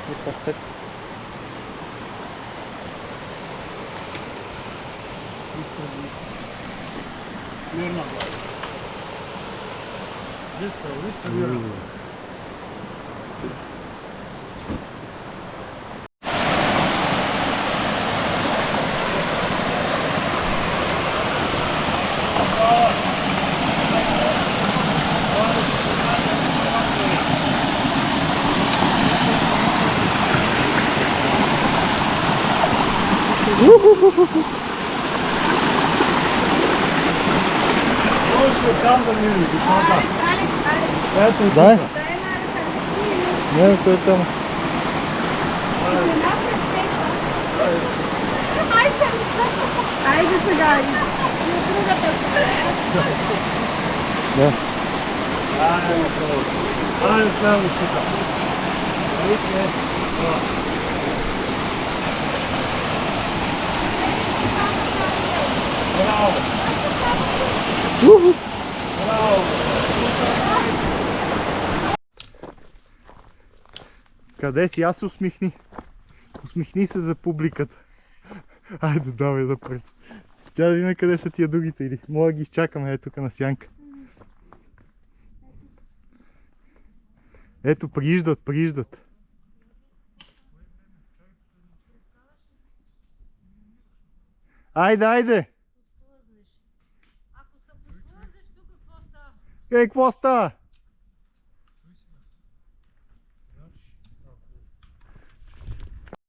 C'est parfait. Мирно. Лица, мирно. Там да мири, ето Дай. тук. Не, той е там. Айде сега и другата Да. Айде следващата. Браво! Браво! Къде си? Аз се усмихни. Усмихни се за публиката. Айде, давай напред. Тя да видим къде са тия другите или мога да ги изчакаме ето тук на сянка. Ето, прииждат. Айде! Ако се подхлъзнеш тук, какво става? Какво става?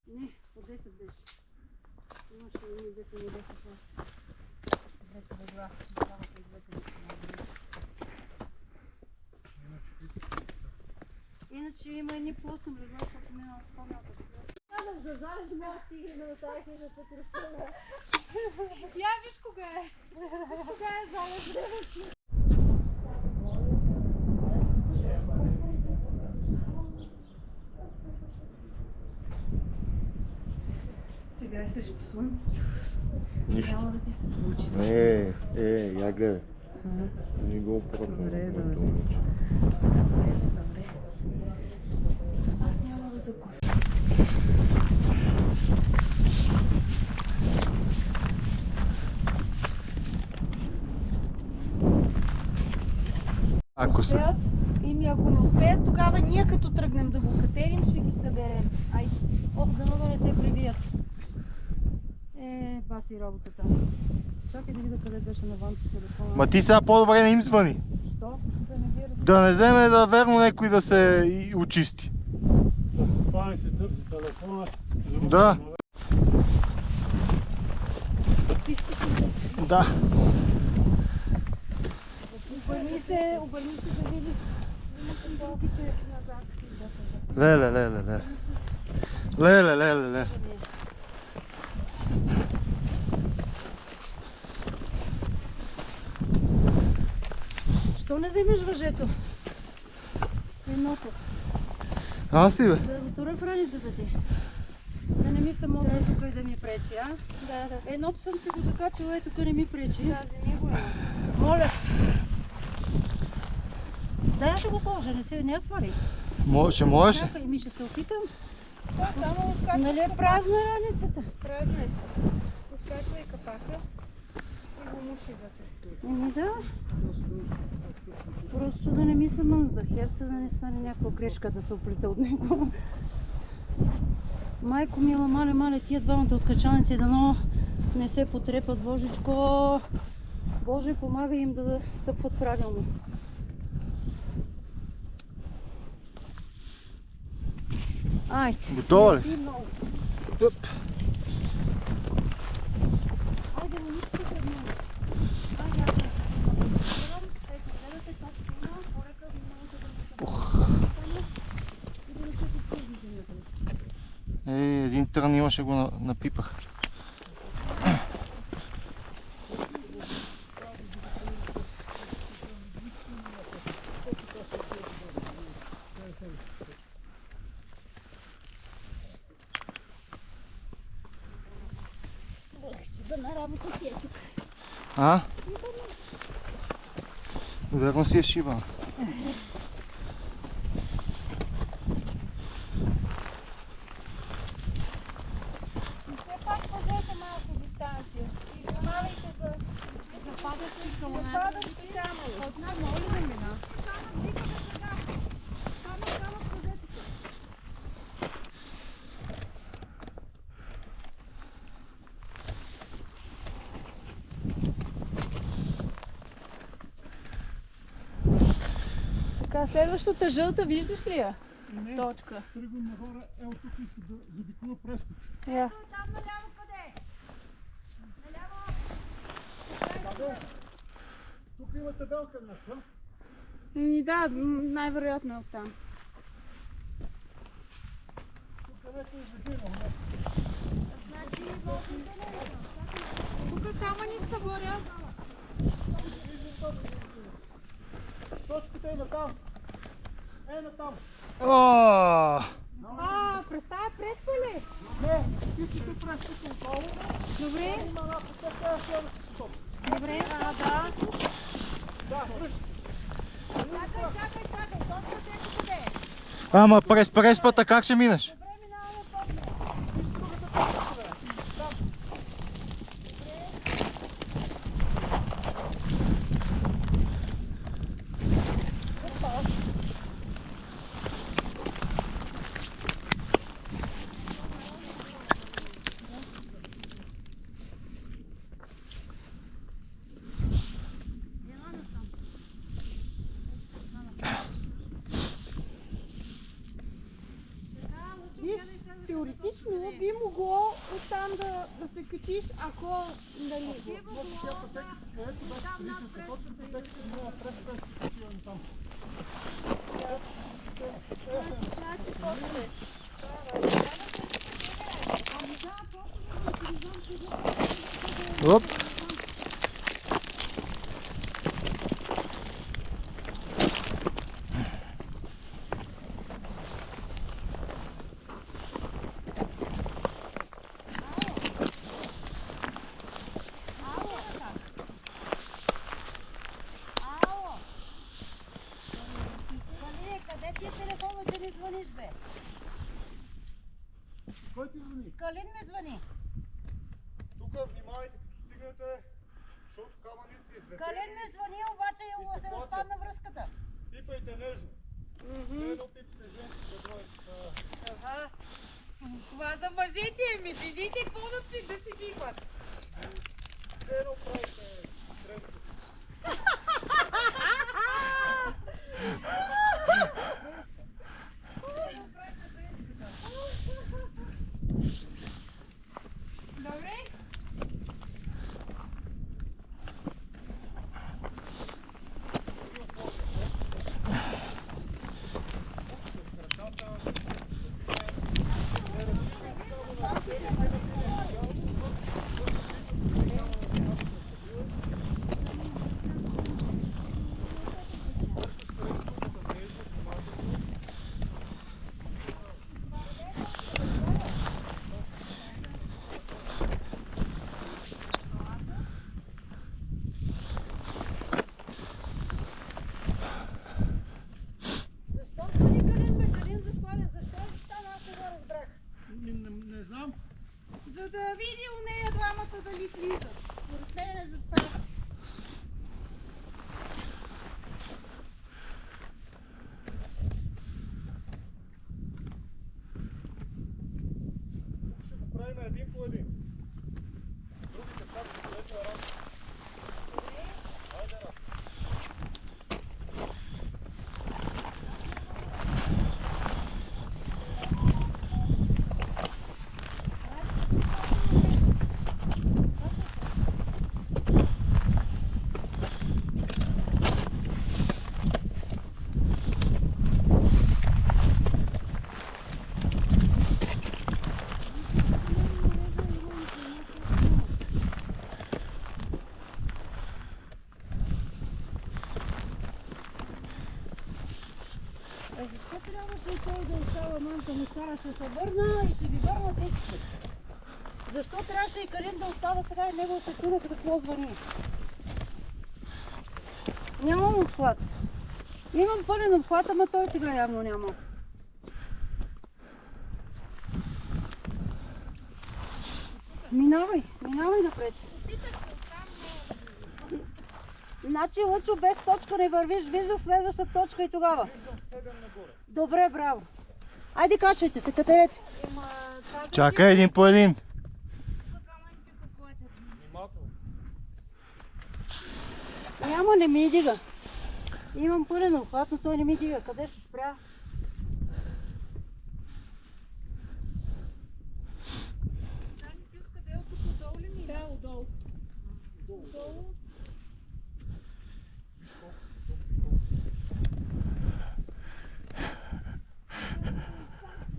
Не, по 10 беше. Имаше едни, дето не бяха клас. Двете легла. Двамата и двете легла. Иначе има едни по-8 легла, защото минало в по-малка. Казах, за залез мога да стигне до тази хижа път разпълна. Я виж кога е. Кога е залез. Сега е срещу слънцето. Нищо. Трябва да ти се получи. Я гледай. Не го опробвам. Добре. Аз няма да закуся. Ако са... Успеят, ако не успеят, тогава ние като тръгнем да го катерим, ще ги съберем. Ай, дано да не се прибият. Баси работата. Чакай да видя къде беше на Ванчо телефона. Ма ти сега по-добре не им звъни. Що? Да не ги Да не вземе да верно някой да се очисти. Да се фани се търси телефона. Да. Да. Обърни се да видиш. Има колките назад. Леле. Що не вземеш въжето? Едното. Аз ли бе? Да го тура в раницата ти. Да не ми само да тук и да ми пречи, а? Да. Едното съм си го закачала и тук не ми пречи. Да, вземи го. Моля. Да, я ще го сложа, не я свали. Ще можеш ли? Чакай, ми ще се опитам. Да, само откачваш Нали е празна раницата? Празна е. Откачвай капака и го муши вътре. Да. Просто да не ми се мъзда. Херца да не стане някаква грешка да се оплита от него. Майко мила, мале, тия двамата откачалници дано не се потрепат, Божичко. Боже, помагай им да стъпват правилно. Айде. Готова ли си? Айде, момичета пред мен. Айде, аз се. Ето, гледате как има, порека внимавате да не се и да не се подпълните някъде. Един трън имаше го напипах. Да на работа си е тук. А? Верно си е шибана. Така, следващата жълта, виждаш ли я? Не, Точка. тръгвам нагоре, ето тук иска да забикува прескот. Я. Там наляво къде? Наляво? Къде? Тук има табелка някаква. Да, най-вероятно е оттам. Тук където е загинал. Значи мокрите не е. Тук камъни се борят. Точката е на там. Е на там. О! През тая преспа ли? Не, тичате прескот отдолу. Добре, Има една потока, следващата потока. добре. Да. Да, връщ. Чакай, точката е къде е? Ама през преспата как ще минеш? Добре, минаваме по-дне. Виж другата точка, бе. Там. Виж, теоретично би могло оттам да се качиш, ако нали... Ето беше предишната точка, пътеката минава през прескот, отива на там. Значи, после. Оп! Ало! Калине, къде ти е телефона, че не звъниш, бе? Кой ти звъни? Калин ми звъни. Тук внимавайте, като стигнете, защото камъните са изветени. Калин ми звъни, обаче му се разпадна връзката. Пипайте нежно. Все едно пипайте женски да дойде. Това за мъжете, жените какво да си пипат? Все едно правите тренки. Добре. Защо звъни Калин, бе? Калин защо стана? Аз не го разбрах. Не знам. За да види у нея двамата дали слизат. Според мен е за това. Ще го правим един по един. Другите чакат, където е раз. Хайде раз. Защо трябваше и той да остава? Мамка му стара, ще се върна и ще ви върна всички. Защо трябваше и Калин да остава сега и него се чуда за какво звъни? Нямам обхват. Имам пълен обхват, ама той сега явно няма. Минавай напред. Значи, Лъчо, без точка не вървиш, вижда следваща точка и тогава. Седем нагоре. Добре, браво. Айде, качвайте се, катерете. Чакай един по един. Внимателно. Няма, не ми дига. Имам пълен обхват, но той не ми дига. Къде се спря? Да, отдолу. Отдолу.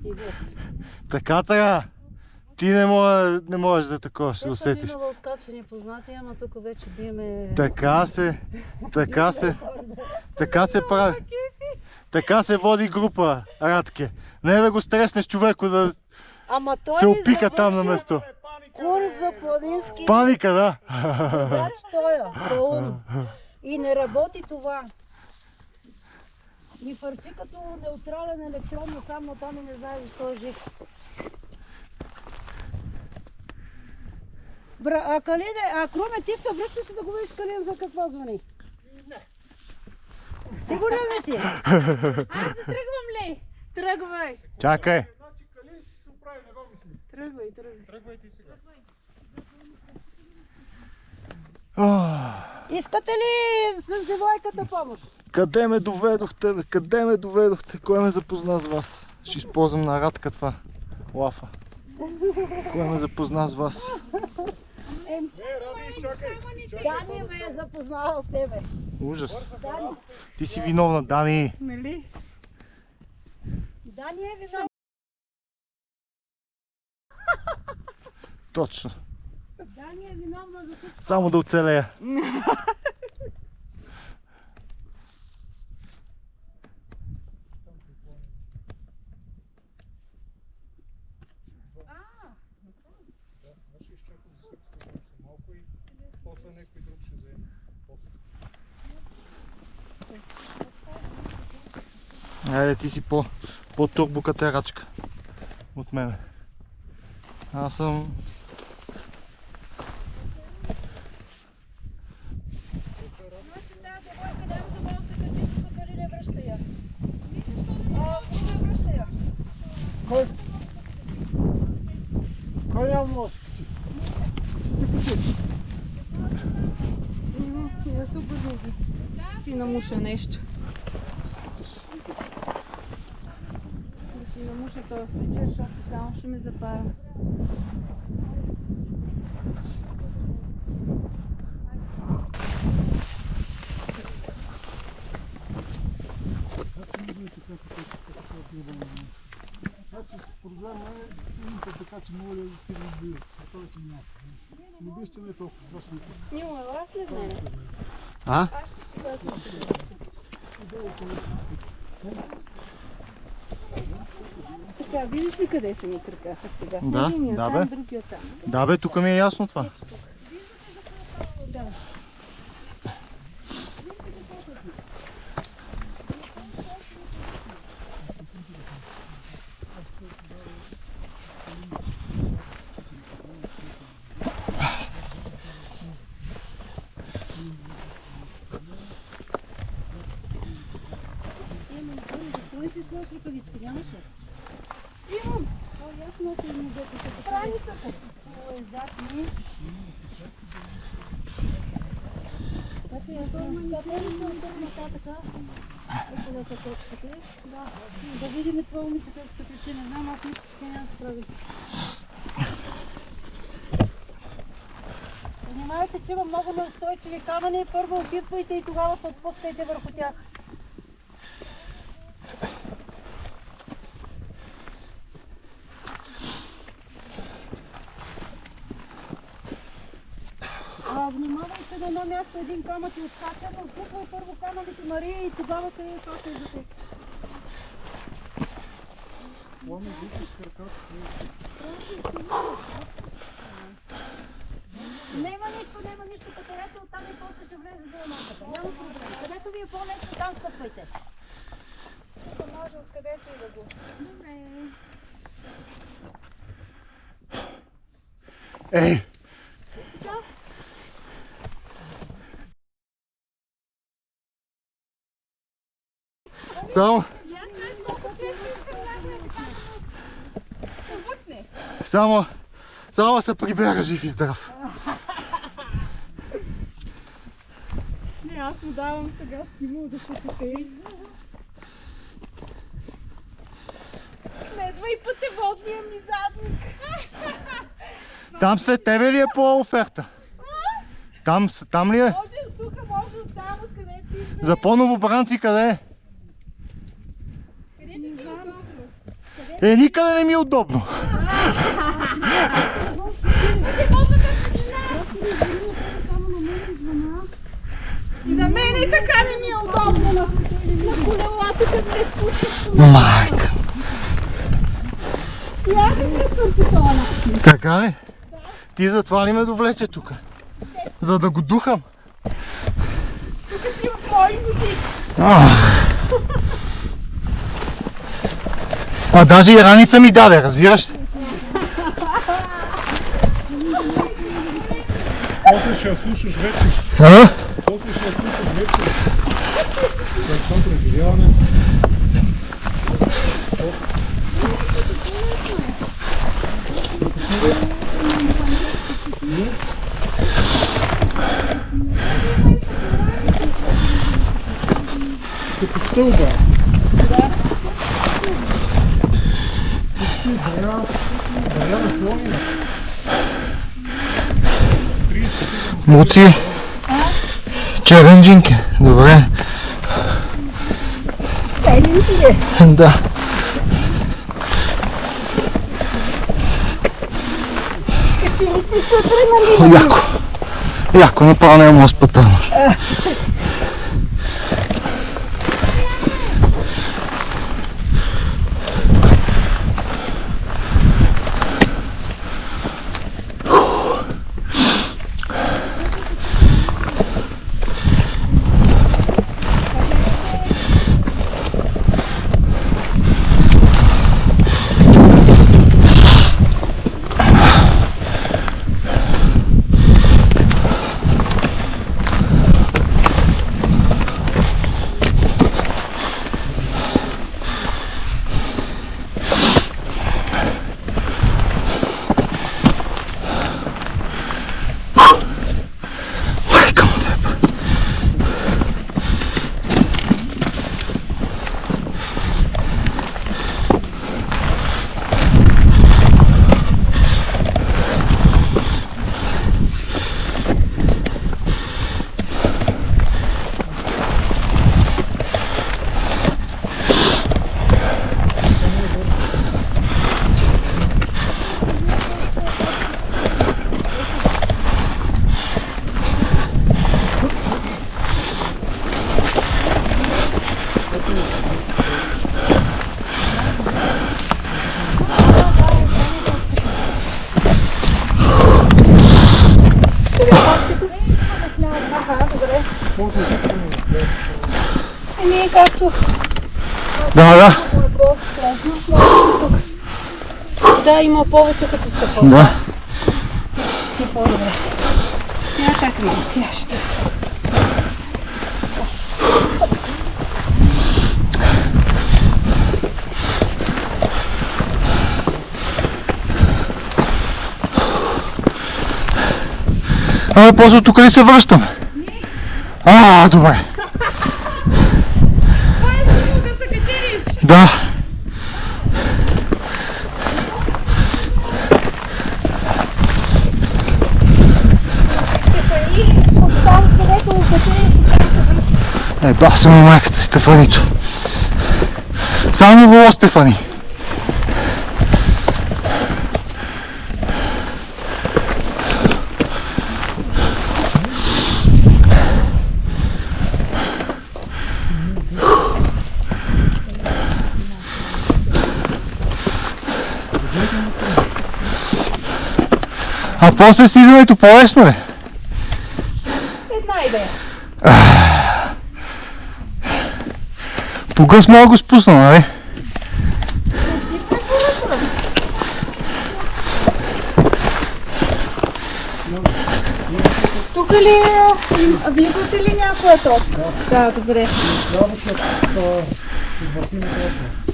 Идет. Така. Ти не можеш да такова ще Те съм усетиш. имала откачани познати, ама тук вече биеме... Така се прави. Така се води група, Радке. Не да го стреснеш човеко да Ама той се опика там на завърши место. курс за планински Паника, да. водач тоя, пълн. И не работи това. И фърчи като неутрален електрон, но само там и не знае защо е жив. А Калине, а Круме, ти се връщаш ли да го видиш Калин за какво звъни? Не. Сигурен ли си? Аз да тръгвам ли? Тръгвай. Чакай. Значи Калин ще се оправи, не го мисли. Тръгвай. Тръгвай ти сега. Искате ли с девойката помощ? Къде ме доведохте, бе? Къде ме доведохте? Кой ме запозна с вас? Ще използвам на Радка това. Лафа. Кой ме запозна с вас? Не, Ради, изчакай. Дани ме е запознала с тебе. Ужас. Дани. Ти си виновна, Дани. Нали? Дани е виновна. Точно. Дани е виновна за всичко. Само да оцелея. Аз ще изчакам да се разкажа още малко и после някой друг ще вземе. Айде, ти си по-турбокатерачка от мене. Аз съм... Значи тази девойка няма да може да се качи тук, къде не връща я. Круме, връща я. Кой? Кой няма може да се качи? Ще се качи. Я се обърна. Ти намуша нещо. Да ти намуша този случай, защото само ще ме запара. Значи проблема е имате така, че мога да ти не убият. Това че няма. Не биш, че не е толкова страшно. Нимо, ела след мене. А? Аз ще ти бъда така, виждаш ли къде са ми кракаха сега? Да, Единият да, там, бе. другият там. Да бе, тук ми е ясно това. Да. Той си сложи ръкавички, нямаш ли? Имам. О, ясно, че ми дете се Страницата. О, издатни. Ето я съм. Къде ли съм тук нататъка? Ето да са точките. Да видим това момиче как се причи. Не знам, аз мисля, че се няма да се прави. Внимавайте, че има много неустойчиви камъни. Първо опитвайте и тогава се отпускайте върху тях. Внимавай, че на едно място един камък ти откача, но отпуквай първо камъните Мария и тогава се фащай за теб. Пламе виждаш краката. Няма нищо, катерете оттам и после ще влезе до емонката. Няма проблем. Където ви е по-лесно, там стъпвайте. Тук може откъдето и да го. Добре. Ей! Само се прибера жив и здрав. Не, аз му давам сега стимул да се катери. Следва и пътеводния ми задник. Там след тебе ли е по оферта? Там ли е? Може от тук, може от там, откъдето си избереш. За по-новобранци къде е? Къде ти е удобно? Никъде не ми е удобно. И на мен и така не ми е удобно на колелото, като ме спускаш. Майка. И аз се чувствам по това начин. Така ли? Ти затова ли ме довлече тук? За да го духам? Тук си в мои води. Даже и раница ми даде, разбираш? После ще я слушаш вече. После ще я слушаш вече. След това преживяване. Като стълба. Заря на слонина. Муци. Челенджинг. Добре. Челенджи ли? Да. Качилите са адреналина. Яко. Яко, направо не мога спътано. Еми, както Да. да, има повече като стъпа. Да. Ще ти по-добре. Я чакай малко, я ще. После тук ли се връщаме? Добре. Да се катериш! Да. Стефани, от там където катериш, там се връщаш. Бах се му майката, Стефанито. Само било Стефани. После слизането по-лесно ли? Една идея. По гъс мога го спусна, нали? Тук ли е? Виждате ли някоя точка? Да, добре. Трябва се въртим точно.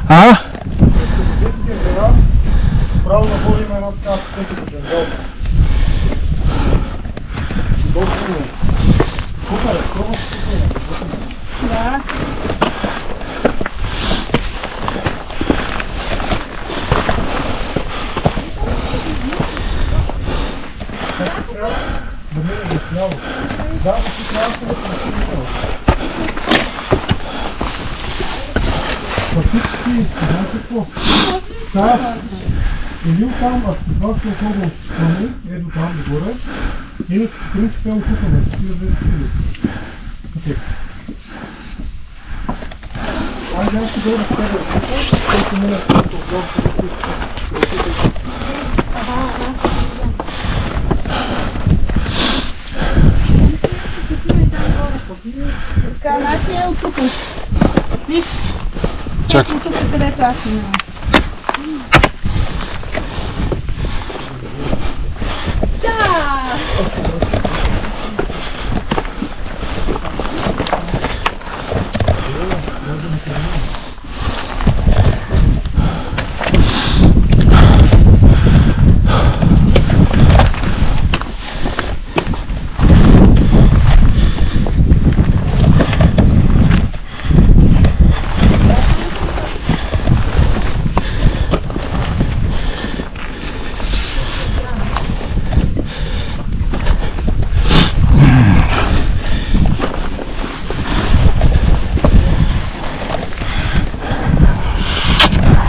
А? Детския гараж, право нагоре има една така пътека за джангал. Удобно е. Супер, пробва се супер. Да. Да мине до сляво. Да, но ти трябва да се пресилва. Фактически, знаеш какво? Сега, или оттам, ако това ще отхода от страни, ето там догоре, иначе по принцип е отутаме, ти да видиш стили. Окей. Айде, аз ще дойда с тебе, който мине като отзор, Така, значи е от тук. Виж, Чакай. от тук, където аз минавам. Да!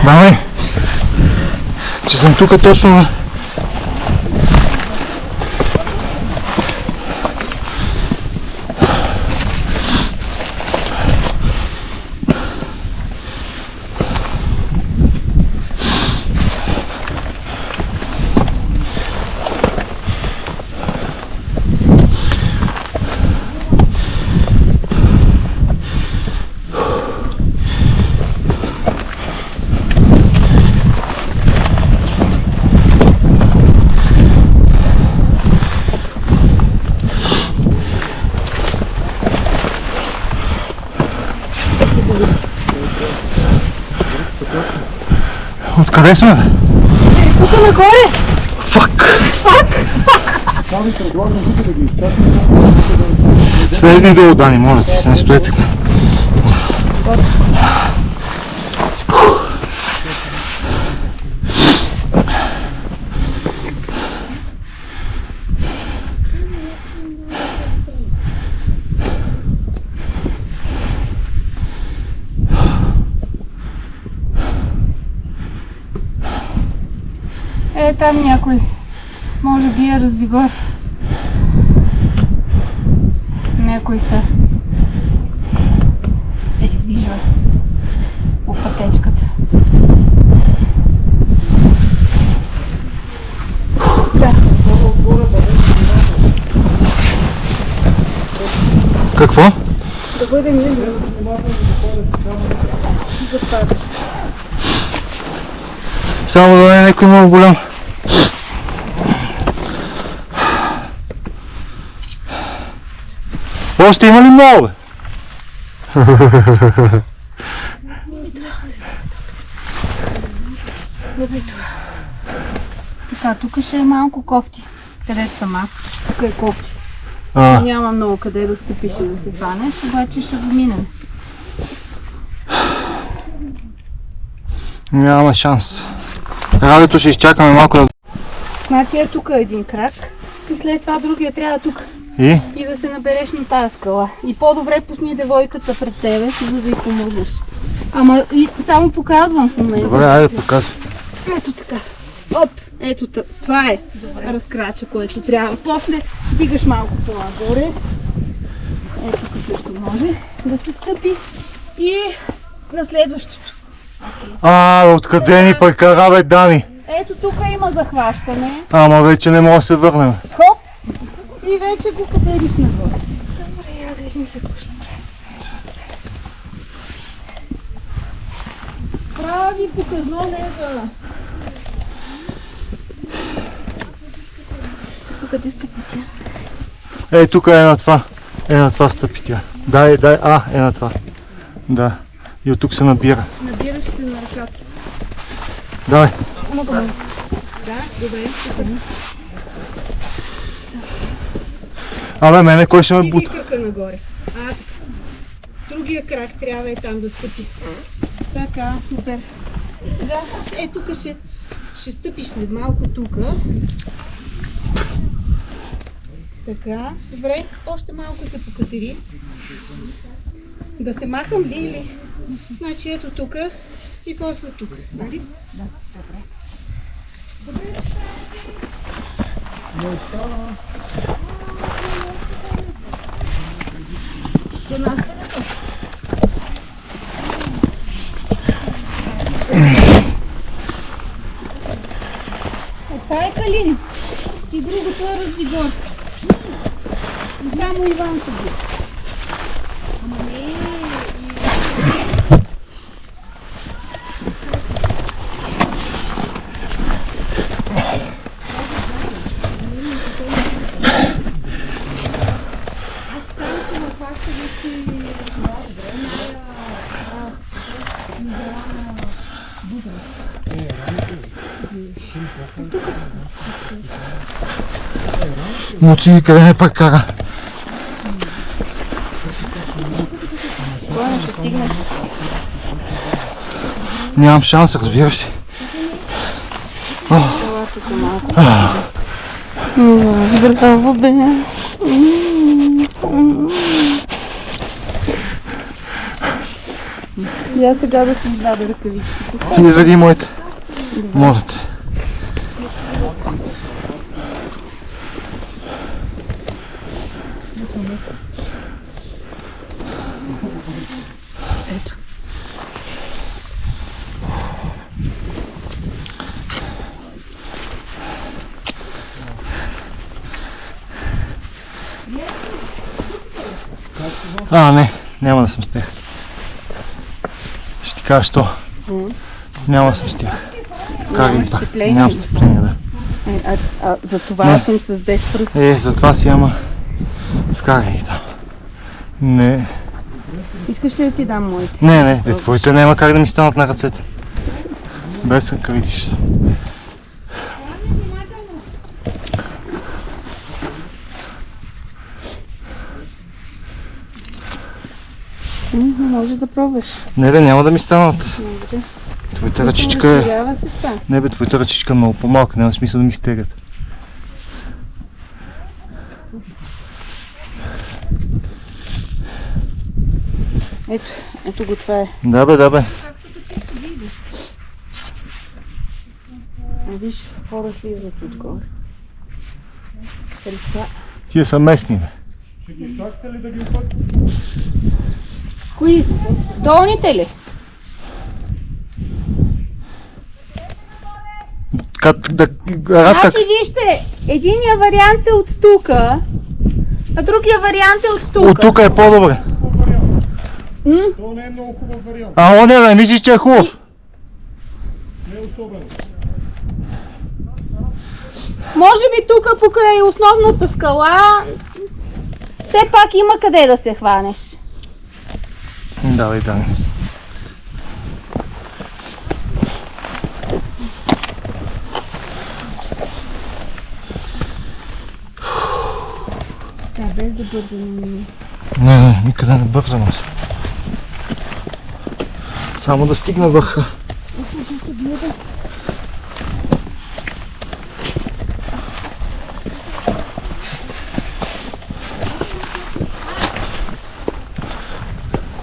Давай, че съм тук точно на... Откъде сме? Тук нагоре! Фак! Сега ви предлагам тук да ги изчакаме. Слезни долу, Дани, моля ти се, не стои така. Е, там някой. Може би е развигор. Някой са. Придвижва по пътечката. Да. Какво? Да бъдем ли? Да падаш. Само да не е някой много голям. Още има ли много, бе? Така, тук ще е малко кофти. Където съм аз. Тук е кофти. А, Няма много къде да стъпиш и да се хванеш, обаче ще го минем. няма шанс. Радиото ще изчакаме малко да... Значи е тук един крак и след това другия трябва тук. И? И да се набереш на тази скала. И по-добре пусни девойката пред тебе, за да й помогнеш. Ама и само показвам в момента. Добре, айде показвай. Ето така. Оп, ето това е разкрача, което трябва. После дигаш малко по-нагоре. Ето тук също може да се стъпи. И на следващото. Откъде ни прекара, бе, Дани? Ето тук има захващане. Ама вече не мога да се върнем. Хоп! И вече го катериш нагоре. Добре, аз вече не се пушна. Прави показно леза. Тук къде стъпи тя? Тук е на това. На това стъпи тя. Дай, е на това. Да. И от тук се набира. Набираш се на ръка. Давай. Да, добре. Абе, мене кой ще ме Диги бута? кръка нагоре. Така. Другия крак трябва там да стъпи. Така, супер. И сега, тук ще стъпиш след малко тук. Така, добре. Още малко се покатери. Да се махам ли или? Значи ето тук и после тук. Нали? Да, добре. Това е Калин. И другото е Развигор. Само Иван се бил. Мучи, къде ме пак кара? Спокойно ще стигнеш. Нямам шанс, разбираш ли. Ела тук малко. Браво, бе. Я сега да си извадя ръкавичките. Изведи моите. Моля те. Не, няма да съм с тях. Ще ти кажа, що? Няма да съм с тях. Вкарай ги там. Нямам сцепление, да. За това съм с без пръст. За това си, ама вкарай ги там. Не. Искаш ли да ти дам моите? Не, твоите няма как да ми станат на ръцете. Без ръкавици ще са. Може да пробваш. Не, няма да ми станат. Добре. Твоята ръчичка е... Разширява се това. Не бе, твоята ръчичка е много по-малка, няма смисъл да ми стегат. Ето го, това е. Да бе. Виж, хора слизат отгоре. Тия са местни, бе. Ще ги изчакате ли да ги опътите? Кои? Долните ли? Значи вижте, единия вариант е от тук, а другия вариант е от тук. От тук е по-добре. То не е много хубав вариант. Не мислиш, че е хубав. Не е особено. Може би тук покрай основната скала, все пак има къде да се хванеш. Давай. Без да бързаме. Не, никъде не бързам аз. Само да стигна върха.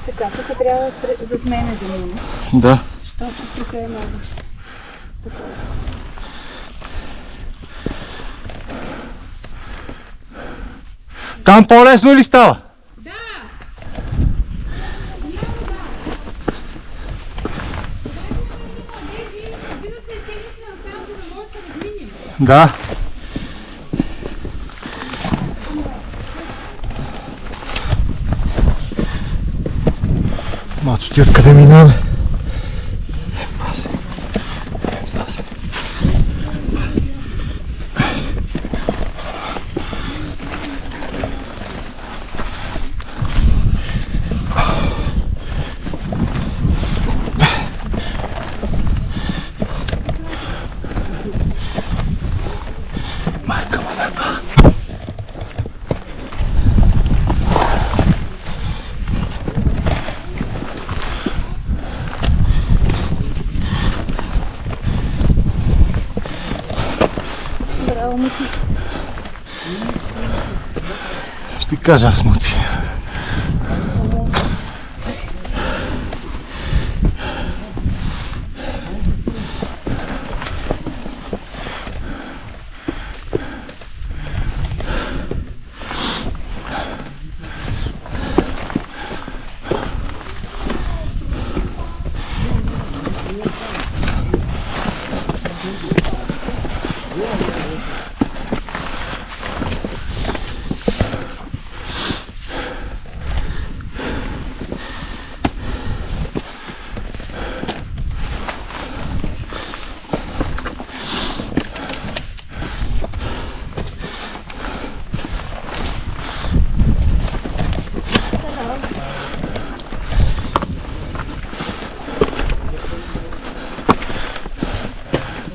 Така, тук трябва зад мене да минеш, Да. защото тук е много. Там по-лесно ли става? Да! Вие да се изтегнете насам, за да може да се разминем. Да. Мато, ти откъде минаваме? Майка му да. Браво, Мути. Ще ти кажа аз, Муци.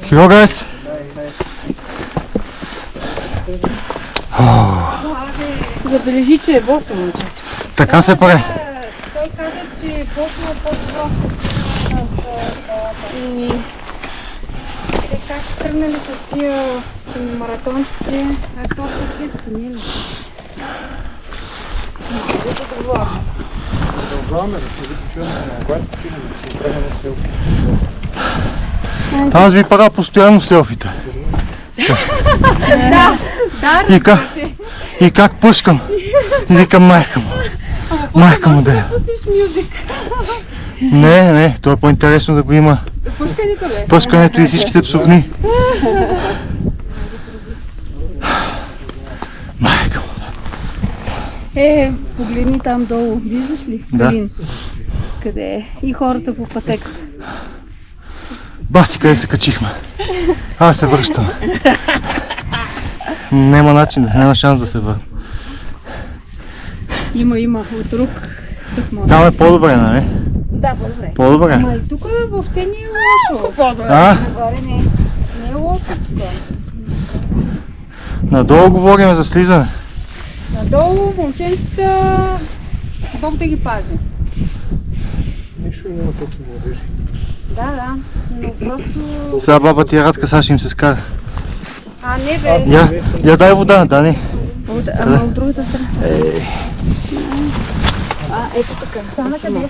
Hello guys! Забележи, че е босо, момче. Така се прави. Той каза, че по-добро по-добро. Те как тръгнали с тия маратонците, а то са хетски, не ли? Да се договорим. Продължаваме да чуем на когато починем да се обрегаме с селфи. Аз ви правя постоянно селфита. Да, И как пускам. И викам майка му. Майка му да е. пустиш мюзик. Не, то е по-интересно да го има. Пускането ли? Пускането и всичките псовни. Майка му да. Погледни там долу, виждаш ли? Да. Калин. Къде е? И хората по пътеката. Баси, къде се качихме? Аз се връщам. Няма начин, няма шанс да се върна. Има. От друг път може. Там е по-добре, нали? Да, по-добре. По-добре. Ама и тук въобще не е лошо. А? Нагоре не е лошо тук. Надолу говорим за слизане. Надолу момченцата, Бог да ги пази. Нищо няма, то са младежи. Да, но просто... Сега баба ти е Радка, сега ще им се скара. А, не бе. Я дай вода, Дани. Ама от другата страна. Ето така. Само къде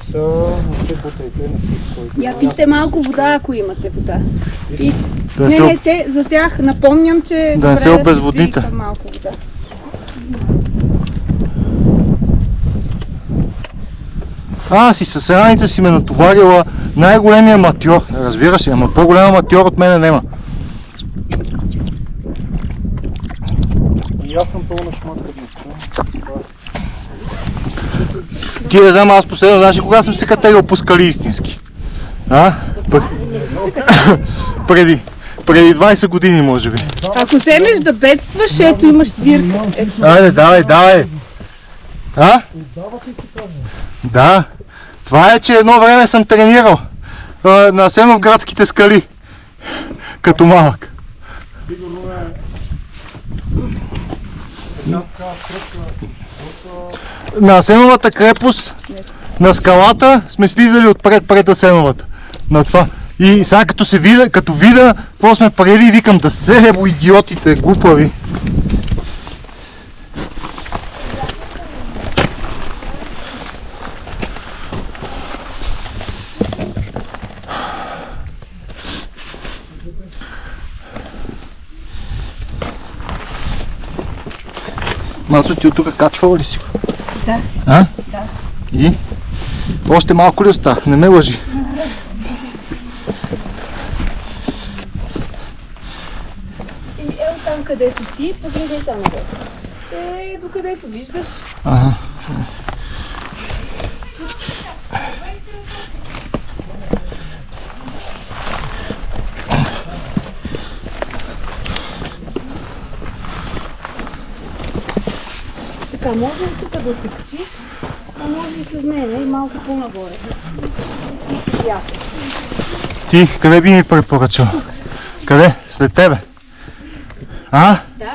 са? Не се бутайте, не се койте. Я пийте малко вода, ако имате вода. И... Да Не, се, те, за тях напомням, че Да не се добре обезводните. пийте малко вода. Аз и с раните си ме натоварила най-големия матьор, разбираш ли, ама по-голям аматьор от мене нема. И аз съм пълна шматка днес. Ти не знам, аз последно, знаеш ли кога съм се катерил по скали истински? А? Преди 20 години, може би. Ако вземеш да бедстваш, ето имаш свирка. Ето. Айде, давай. А? Да. Това е, че едно време съм тренирал на Асеновградските скали. Като малък. Сигурно е една такава кръпка. На Асеновата крепост, на скалата, сме слизали отпред пред Асеновата. На това. И сега като видя какво сме правили, викам да се идиотите, глупави. Мацо, ти от тук качвала ли си? Да. А? Да. И? Още малко ли остава? Не ме лъжи. И ето там, където си, погледни само нагоре. Докъдето виждаш. Ага. Така, може и тук да се качиш, а може и след мен, и малко по-нагоре. Ясно. Ти къде би ми препоръчал? Къде? След тебе? А? Да.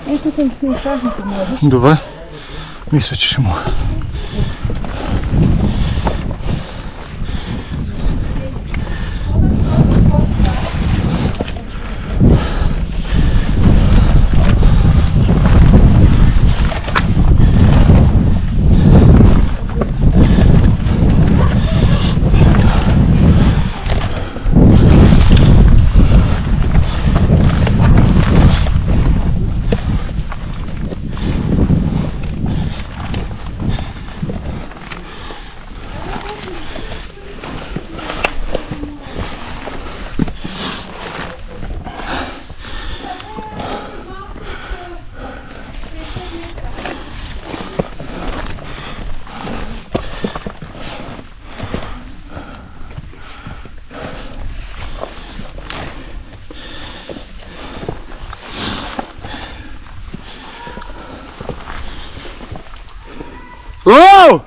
Ето към изкажното можеш. Добре. Мисля, че ще мога. Уау!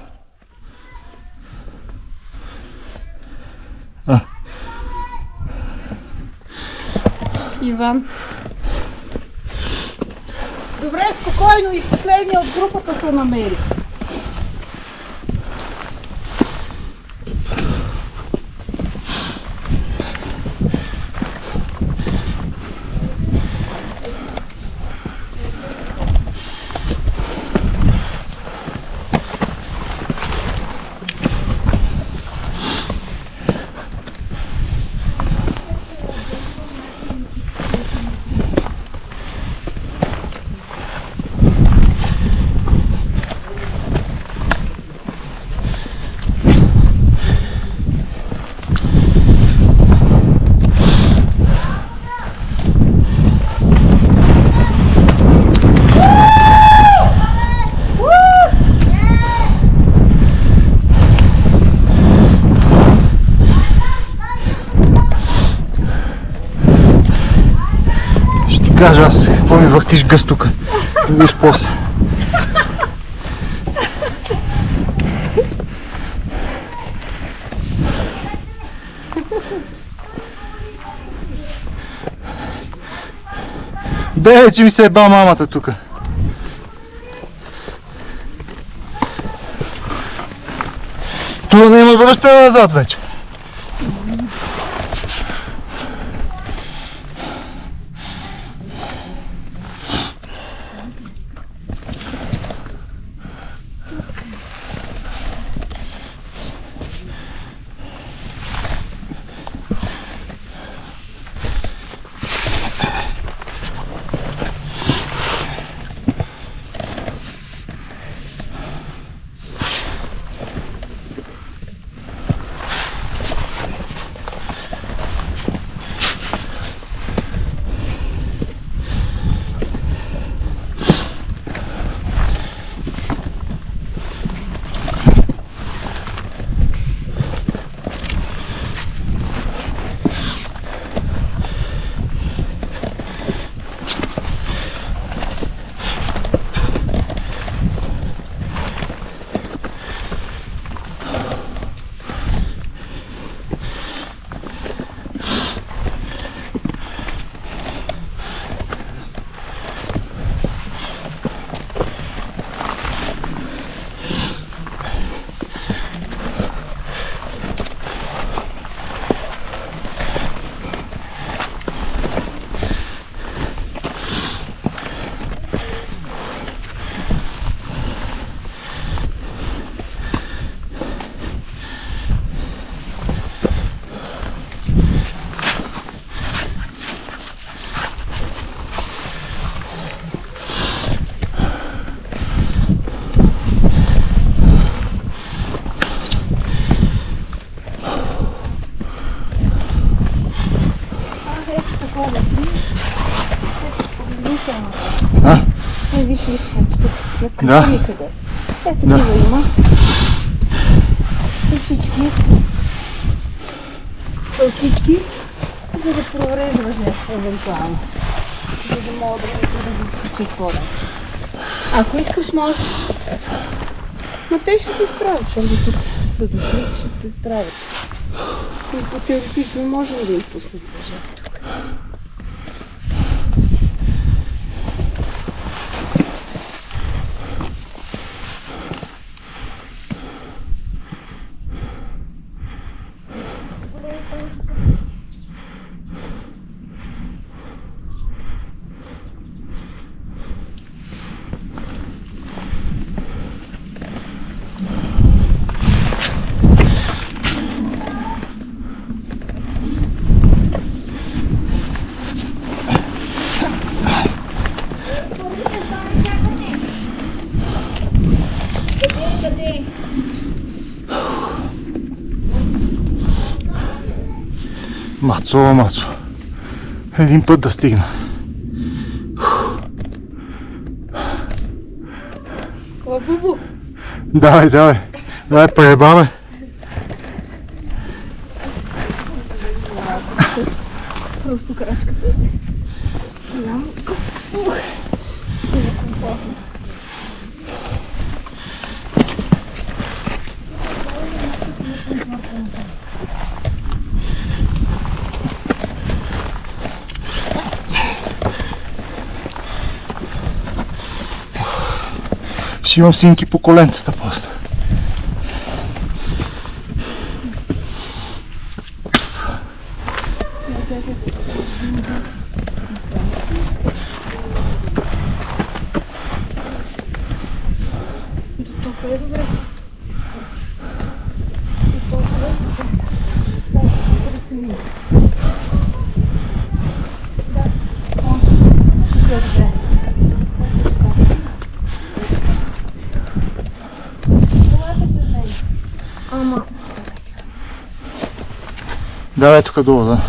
Иван. Добре, спокойно, и последния от групата се намери. Кажа аз, какво ми въртиш гъс тук? Виж после. Бе, че ми се еба мамата тук. Тук не има връщане назад вече. Виж, ето тук, Да. никъде. Ето Да. такива има. Тушички, тълкички, за да прореждаш евентуално. За да мога да ги включи по-лесно. Ако искаш, може. Но те ще се справят, защото тук са дошли, ще се справят. И теоретично можем да им пуснем въжето тук. Мацо. Един път да стигна. Бубу! Давай, пребавай. Просто крачката е. Няма комфортно. Ще имам синки по коленцата после. Тук е добре. И толкова е добре. Сега ще се присъединим. Да, може. Тук е добре. Ама. Давай тук долу, да.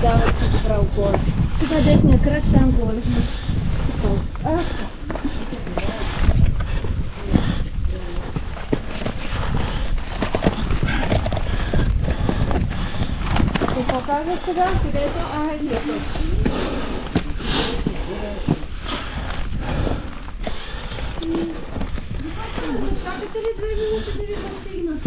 Давай си право горе. Сега десния крак, там горе. Какво казах сега? Където? Ето. Чакате ли 2 минути да ви достигнат?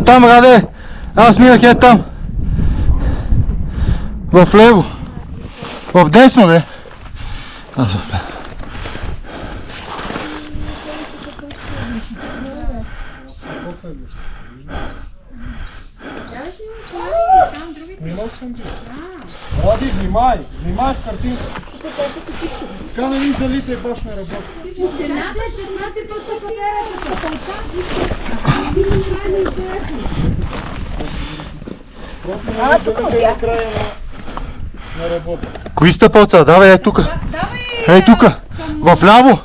Там, Раде! Аз минах там. В лево. В десно, не? Аз в лево. Ради, внимай с картинка. Така не ни залита и баш не работи. Тук е края на работа. Кои стъпалца? Давай, ей тук. Ей тук. В ляво.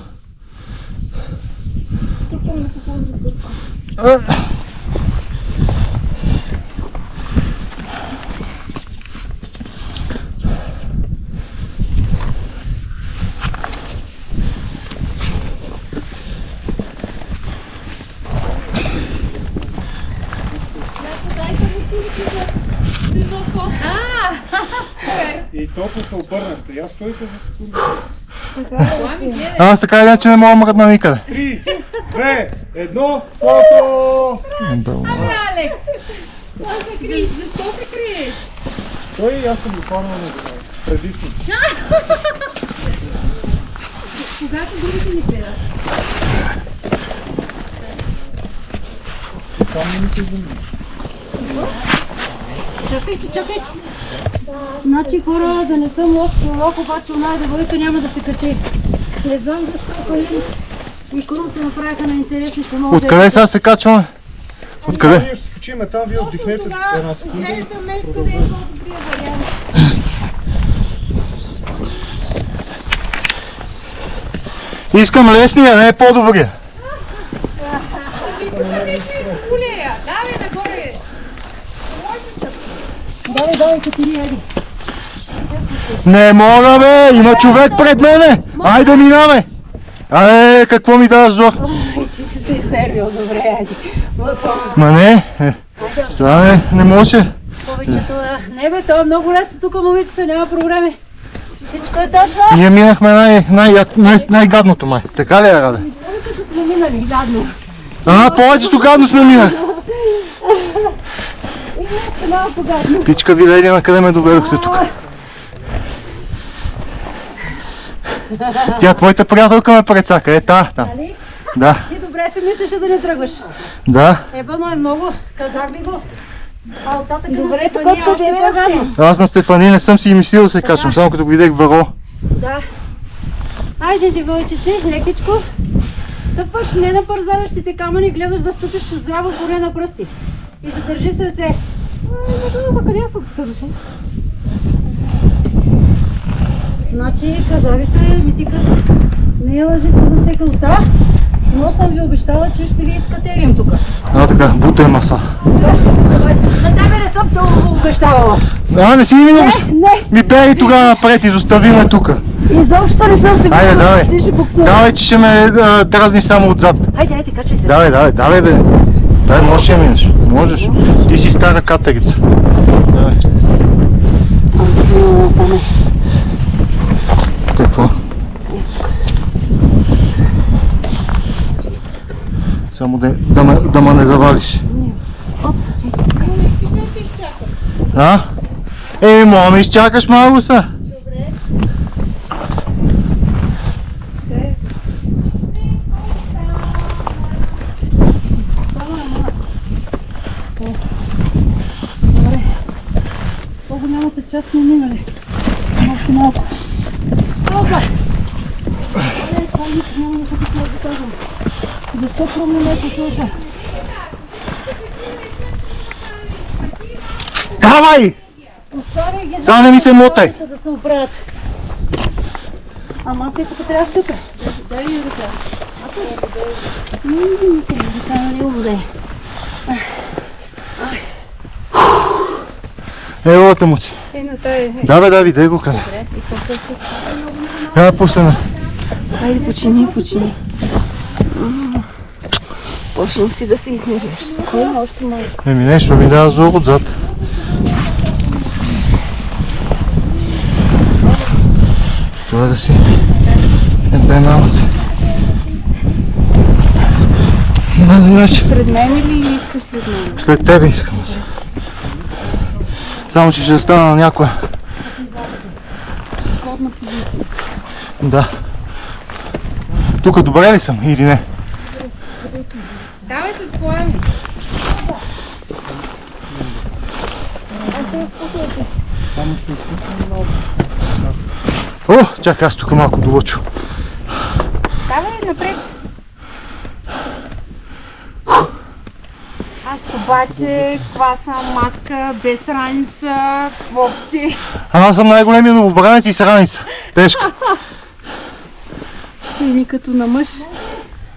И точно се обърнахте. Я стойте за секунда. Аз така или иначе не мога мръдна никъде. 3, 2, 1, фото! Алекс! Защо се криеш? Той и аз съм го хванал на предишно. Когато другите ни гледат. Там не ми се изумни. Чакайте. Значи хора, да не съм лош пророк, обаче оная девойка няма да се качи. Не знам защо Калин и Крум се направиха на интересни, че може... Откъде сега се качваме? Откъде? Ние ще се качим там, вие отдихнете една секунда. Искам лесния, не е по-добрия. Кулея, давай нагоре! Давай, Катери, айде. Не мога бе, има човек пред мене. Айде минавай. Какво ми даваш зор? Ти си се изнервил, добре, айде. Ма не, сега не може. Повечето, не бе, това е много лесно тук, момичета, няма проблеми. Всичко е точно. Ние минахме най-гадното май. Така ли е, Раде? Като сме минали, гадно. Повечето гадно сме минали. И нещо малко гадно. Пичка ви леди, на къде ме доведохте тук? Тя твоята приятелка ме прецака, там. Нали? Да, Ти добре си мислеше да не тръгваш. да. Ебано е много, казах ви го. А оттатък на Стефания още по-гадно. Аз на Стефани не съм си и мислил да се качвам, само като го видях варо. Да. Айде, девойчици, лекичко. Стъпваш не на пързаващите камъни, гледаш да стъпиш здраво горе на пръсти. И задържи с ръце. За къде са държи? Значи, каза ви се, Митикъс не е лъжица за всека уста, но съм ви обещала, че ще ви изкатерим тук. Така, бута е маса. На тебе не съм те обещавала. Не си ми обещал. Не, Ми бери тогава напред, изостави ме тук. изобщо не съм се Айде, давай. Ти ще буксуваш. Давай, че ще ме дразниш само отзад. Айде, качвай се. Давай бе. Дай, можеш да минеш. Можеш. Ти си стара катерица. Давай. Аз да минам там. Какво? Само да ме не завалиш. Мога ме изчакаш малко са. По-голямата част сме минали. Още малко. Опа! Това никак няма да се да кажем. Защо Крум не ме послуша? Давай! Оставяй ги Само не ми се мотай. да се оправят. Ама аз тук трябва да стъпя. Дай ми ръка. Ръка на него вода. Елата му си. На тая. Да, видей го къде. Пусна. Айде, почини. Почнем си да се изнервиш. Още може. Нещо ми дава зор отзад. Това да си бе мамата. Пред мен или искаш след мен? След тебе искам да се. Само че ще стана на някоя. Годна позиция. Да. Тук добре ли съм или не? Давай след поеми. Чакай, аз тук малко долъчу. Давай напред. Аз обаче, каква съм мацка, без раница, въобще. Аз съм най-големия новобранец и с раница. Тежко. Ни като на мъж.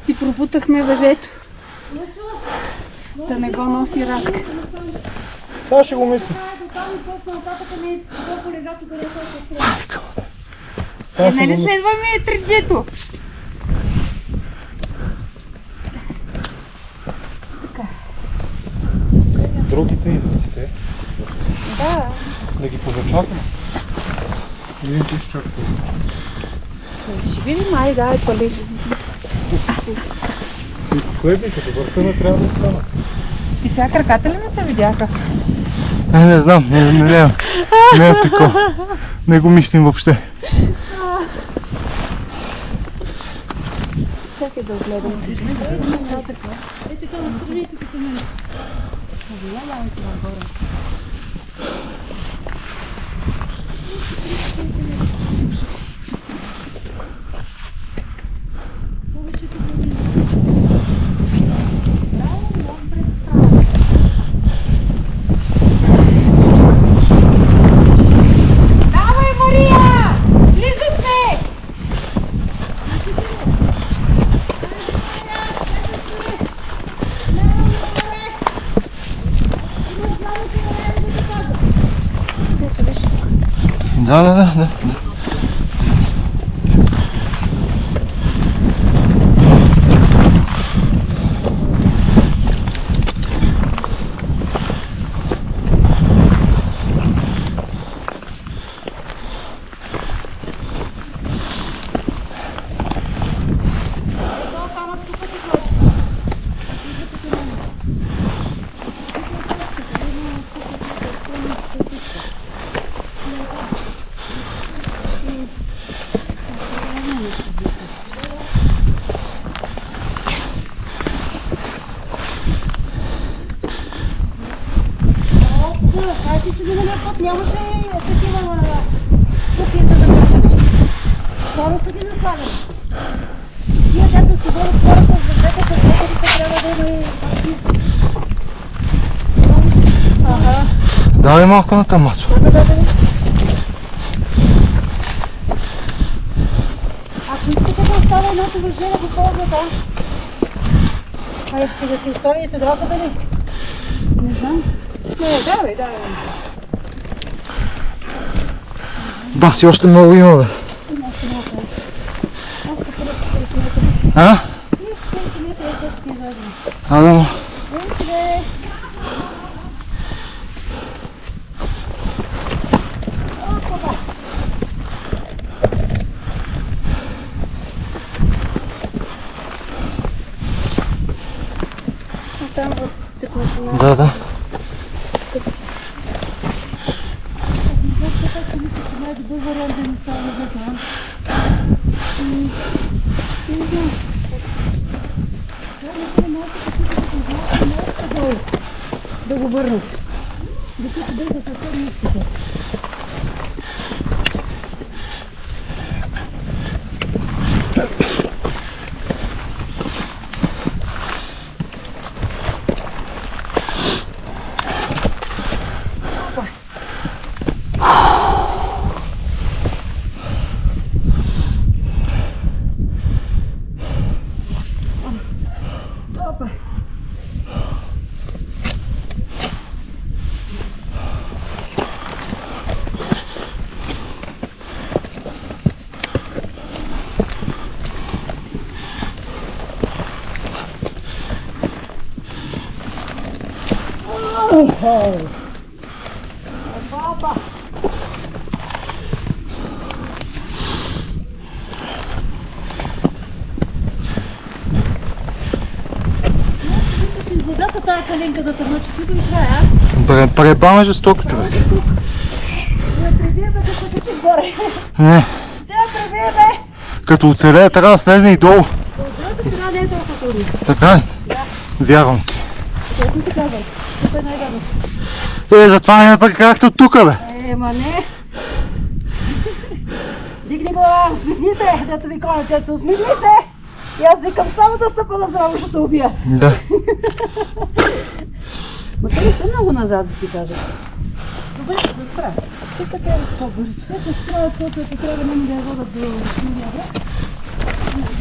Ти пропутахме въжето. Да не го носи Радка. Сега ще го мисля. Нали следваме триджето? Другите идват те. Да. Да ги позачакаме. Един ти изчаква. Ще видим, ай, дай, пали. И последните, добърта не трябва да стана. И сега краката ли ми се видяха? Не знам, не е такова. Не го мислим въобще. Чакай да огледам. Е така, настрани тук като мен. Давай, Мария! Влизахме! Да. Знаеш ли, че на миналия път нямаше такива кухи за да мъчат. Скоро са ги наслагали. Тия, дето си водят хората с въжета, с ветерите, трябва да има и такива. Ага. Давай малко на там, Мацо. Да. Ако искате да остава едното въже, да го ползвате, Ай, да си остави и седалката ли? Не знам. Не, давай. Баси, още много има, бе. А? Да. Там в цъкната на... Да. Мисля, че най-добър вариант да не става въжета, а? Не знам. Да го върнат. Докато бега съвсем ниските. Водата тая каленка да търночи, тук и края, Пребаме жестоко, човек. Я пребие, бе, да се качи горе. Не, Ще я пребие, бе. като оцелея, трябва да слезне и долу. От другата страна не е толкова трудно. Така ли? Да. Вярвам ти. Честно ти казвам. Тук е най-гадно. Затова не ме прекарахте от тука, бе. Ма не. Дигни глава, усмихни се, дето ви конец, усмихни се. И аз викам само да стъпа на здраво, ще те убия. Да. Ма те не са много назад, да ти кажа. Добре, ще се справя. Тук така е по-бързо. Ще се справят, защото трябва да да я водят до Русния брак.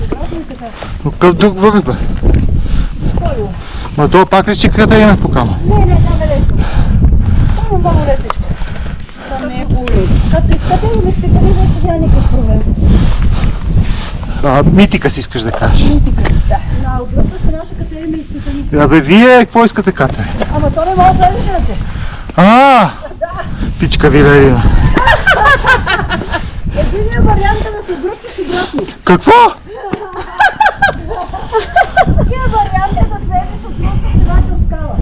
Обратно и така. Но какъв друг върх, бе? Стоило. Ма това пак ли ще Катерина покама? Не, там е лесно. Там е много лесничко. Там не е хубаво. Като изкате и ме стигали, вече няма никакъв проблем. Митика си искаш да кажеш. Да. На от другата страна ще Катерина изпитани. Абе, вие какво искате, Катерина? Ама то не може да следваш иначе. Пичка Вилерина. Ето Единият вариант е да се връщаш обратно. Какво? Другият вариант е да слезеш от другата страна към скала.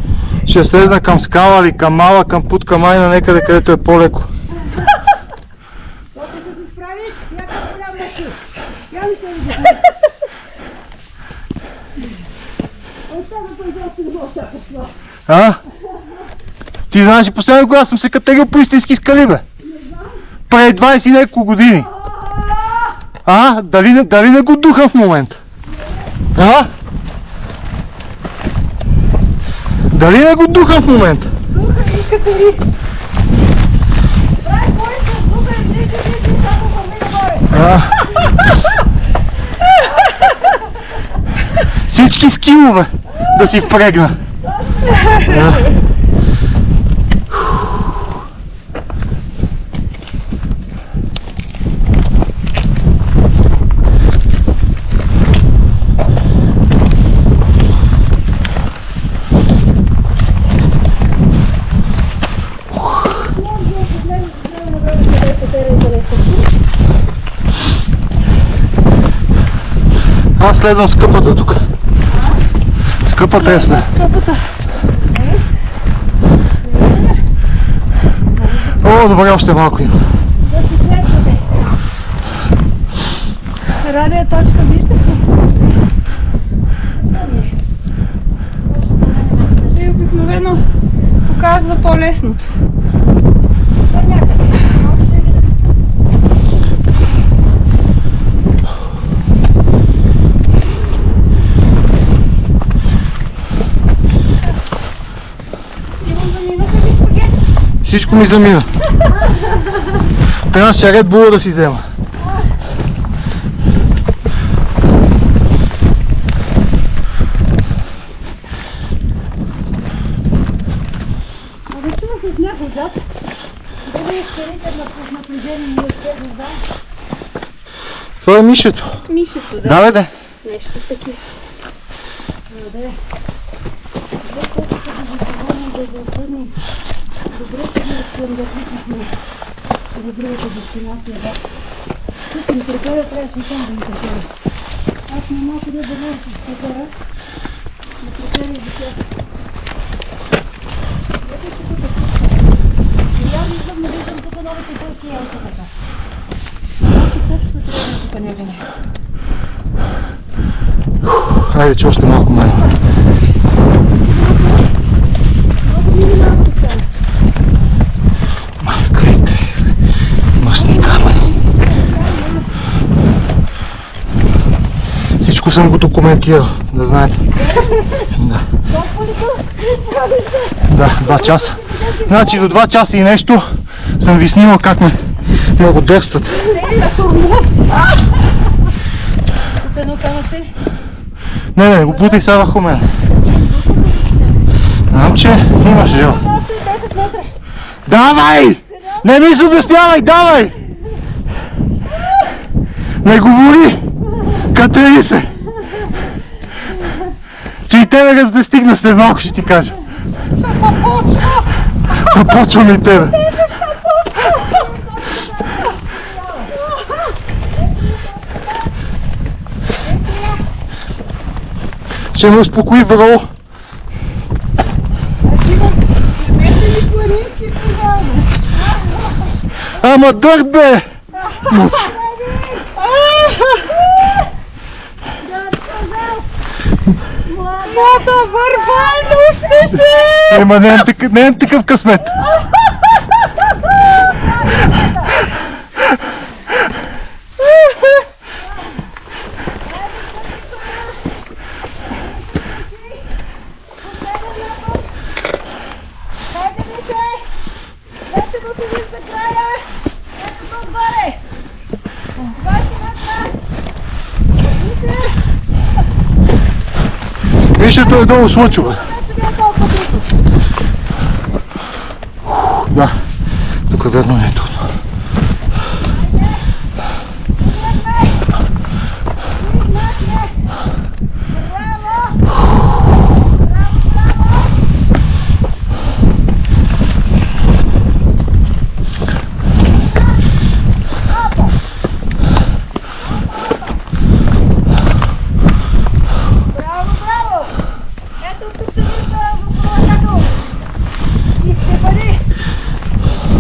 Ще слезна към скала или към мала, към путка майна, някъде където е по-леко. Ако ще се справиш, някакъв голям машин. Я ли се видя? Остава по изобщо не мога да това. А? Ти знаеш ли последно кога съм се катерил по истински скали, бе? Преди 20 и няколко години. А? Дали не го духам в момента? А? Дали не го духам в момента? Духа и Катери. Прави, кой искаш? Духа и движи, само върви нагоре. А? Всички скилове да си впрегна. А? Аз слезам скъпата тук. Скъпата е след. О, добре, още малко има. Да си следвате. Радия точка, виждаш ли? И обикновено показва по-лесното. Всичко ми замина. Трябваше Red Bull да си взема. Обичува с някой зад. Дали изкарите на напрежение и изкарите зад. Това е мишето. Мишето, да. Да, бе, де. Нещо таки. Да. Колко са безотговорни и безразсъдни. Добре, че ги разкандахисахме за другата дестинация. Да. Тук ми търпера, трябваше и там да ми търпера. Аз не мога да бъда с търпера. Да търпера и за тях. Ето тук е пушка. И аз виждам, не виждам тук новите бълки и алката. Значи точката трябва да е тук някъде. Хайде, че още малко мене. Майкайте, мъсни камъни. Всичко съм го документирал, да знаете. Да. Да, 2 часа. Значи до 2 часа и нещо съм ви снимал как ме много дърстват. Тук едно камъче. Не, го бутай сега върху мен. Знам, че имаш жел. Още 10 метра. Давай! Не ми се обяснявай, давай! Не говори! Катери се! Че и тебе като те стигна след малко ще ти кажа. Да почвам и тебе. Ще ме успокои врало. Беше ли планински програма? Ама дърт, бе! Муци. Младата вървайно щеше! Ема не е такъв късмет. Хайде, Мише! Ето го се вижда края! Ето го отгоре! 20 метра! Мише! Мишето е долу с лъчове. Вече не е толкова трудно. Да, тук верно не е трудно. тук се вижда възможно. И Стефани!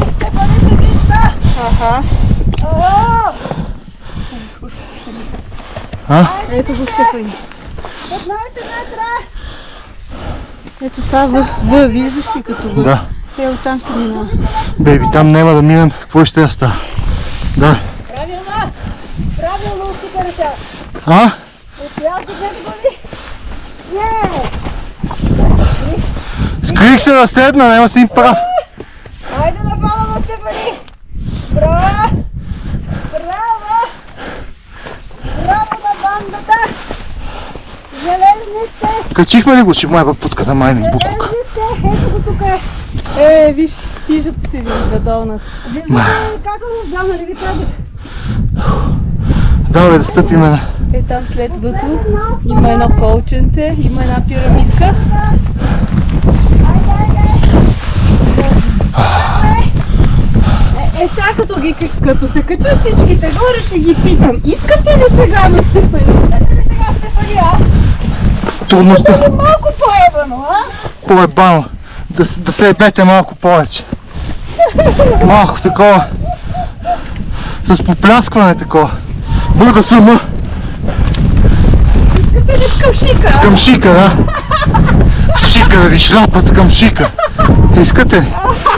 И Стефани се вижда! Аха. А? Ето го Стефани. 15 метра! Ето това В, виждаш ли като В? Да. Е, оттам се минава. Бейби, там няма да минем. Какво ще става? Да. Правилно! Правилно от тук решава. А? От ляво до двете глави. Не! Скрих се да седна, няма си им прав. Айде на фана на Стефани! Браво! Браво! Браво на бандата! Железни сте! Качихме ли го? Ще моя путката майна буклук. Железни сте! Ето го тук е! Виж, тижата се вижда долната. Виждате ли как го раздам, нали ви казах? Давай да стъпим на... Е, там след вътре има едно колченце, има една пирамидка. Сега като се качат всичките горе, ще ги питам. Искате ли сега на Стефани? Искате ли сега Стефани, а? Трудността. Малко по-ебано, а? По-ебано. Да се ебете малко повече. Малко такова. С попляскване такова. Бъда сама. Искате ли с къмшика? С къмшика, да. Шика да ви шляпат с къмшика. Искате ли?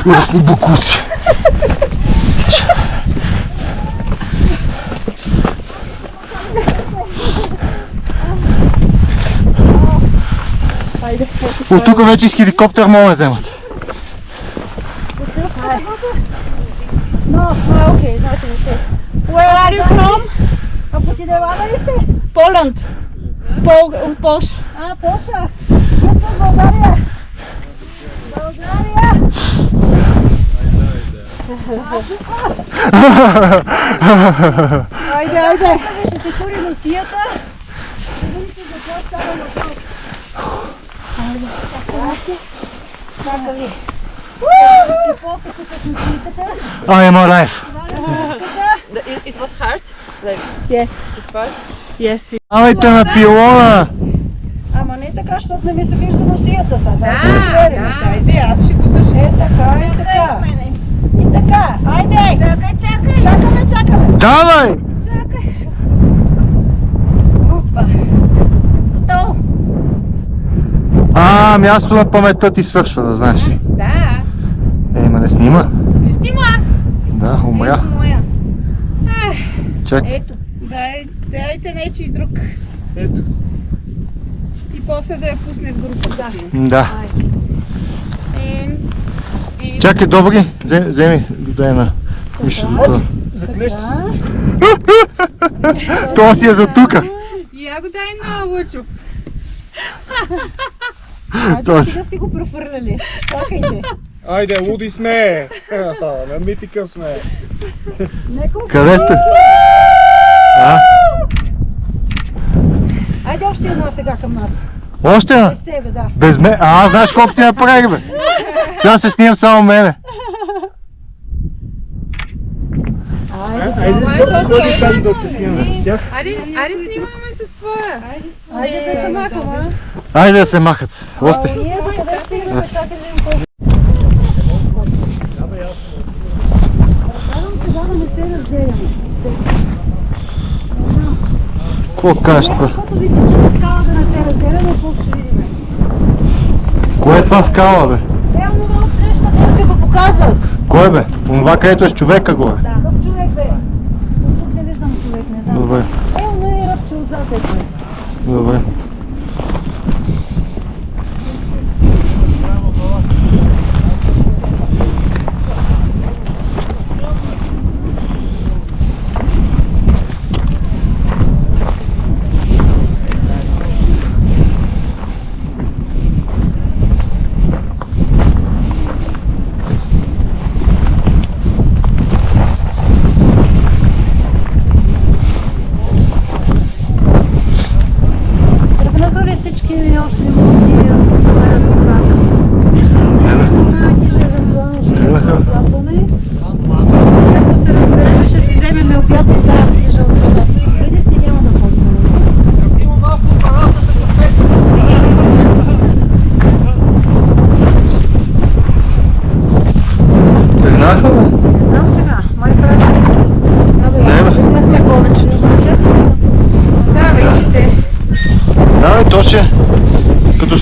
Мръсни букуци. От тук вече с хеликоптер могат да вземат. Окей, значи не се. Where are you from? А по Нидерланда ли сте? Poland. От Полша. А, Полша. Аз съм в България. България. Айде. Ще се тури носията. Ще видите за какво става въпрос. Чака ви. Сте после тук с носителите. I am alive. It was hard, like Yes. this part. Yes. Давайте на пилона. Ама не така, защото не ми се вижда носията са. Да, се разверим. Айде, аз ще го държа. Е така, е така. И така. Айде. Чакай. Чакаме. Давай! Опа. Готово. Място на паметта ти свършва, да знаеш. Да. Ма не снима. Не снима. Да, умря. Моя. Чакай. Ето. Дайте нечи друг. Ето. И после да я пусне в групата. Да. И Чакай, добри. Вземи дай на мишето. Заклещи се. Това си е за тука. я го дай на Лъчо. Това Сега си го префърляли. Чакайте. Айде, луди сме! На митика сме. Къде сте? Айде още една сега към нас. Още една? С тебе, да. Без мен. Знаеш колко ти направих, бе? Сега се снимам само мене. Айде, ходи там да те снимам с тях. Аре снимаме с твоя. Айде да се махаме. Айде да се махат. Осте. Ние къде стигаме, чакай да им кажа. Казвам сега да не се разделяме. Какво кажеш това? Когато ви почва скала да не се разделяме, какво ще видим? Кое е това скала, бе? Онова отсреща, дето ти го показах. Кой бе? Онова, където е с човека горе. Да. Какъв човек бе? От тук се виждам човек, не знам. Добре, Оно е ръбче отзад е човек. добре.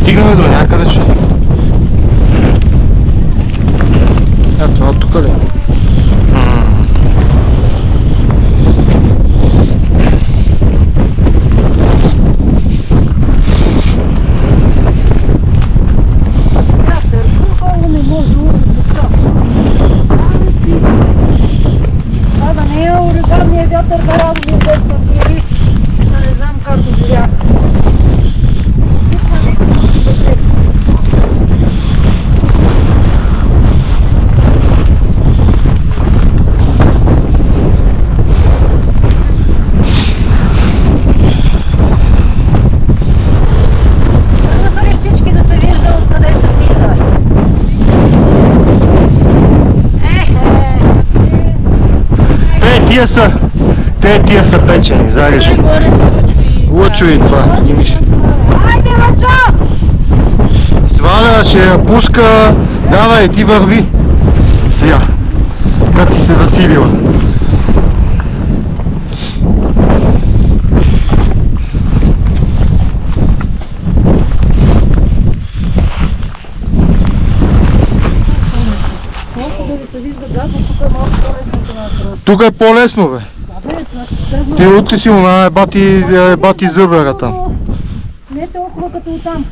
стигнем до някъде ще. Това от тук ли? Колко не може да се чача. Това да не е ураганния вятър да радови след папири. Да не знам как доживях. Всички да се вижда откъде се слиза. Тия са печени, зарежи. Горе са Лъчови това, имиш. Айде, Лъчо! Сваля ще я пуска, давай ти върви. Сега, като си се засилила. Колко да ви се вижда гадно, тук е малко по-лесното на сред. Тук е по-лесно, бе. Ти утре си уна бати зъбера там. Не толкова като оттам.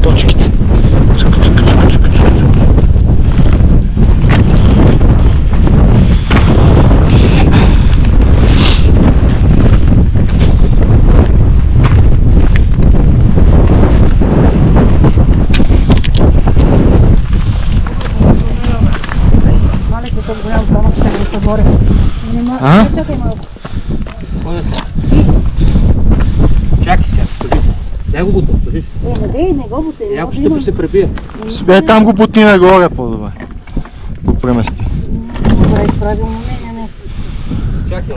Точките. Малек е към голям камък, ще да се горе. А? Чакай малко. Чакай, пази се. Дай го бутон, пази се. Не го бутей. Ако ще се пребие. Там го бутни нагоре по-добре. Го премести. Добре, правилно не. Чакай.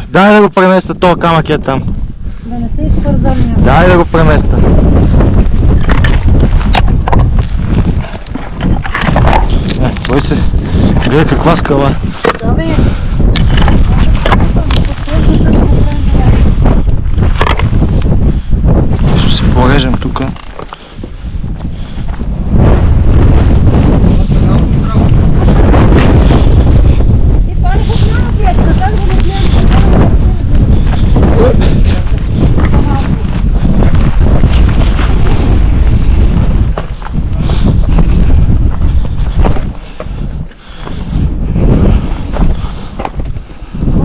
Дай да го преместа, този камък е там. Да не се изпързам някакво. Дай да го преместа. Бой се, гледай каква скала. Да, бе. Ще се порежем тук. И пали го няма клетка, как да го гледам?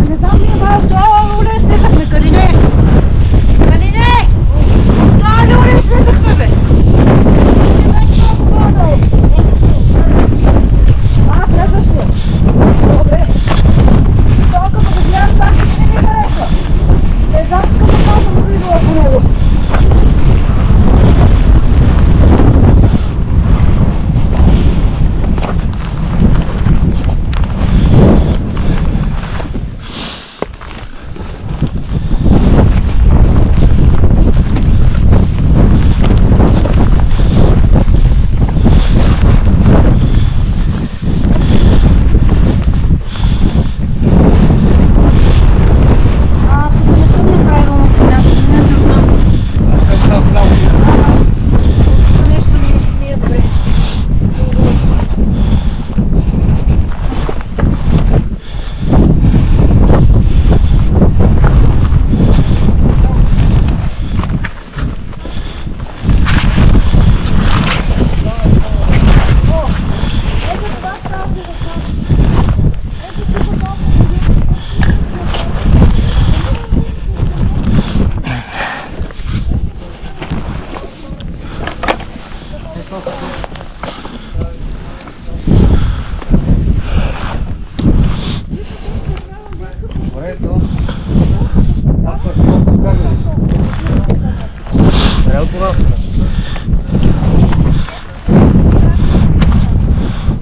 Не знам ли малко, това улез слезахме, Калине! Калине! Това ли улез слезахме,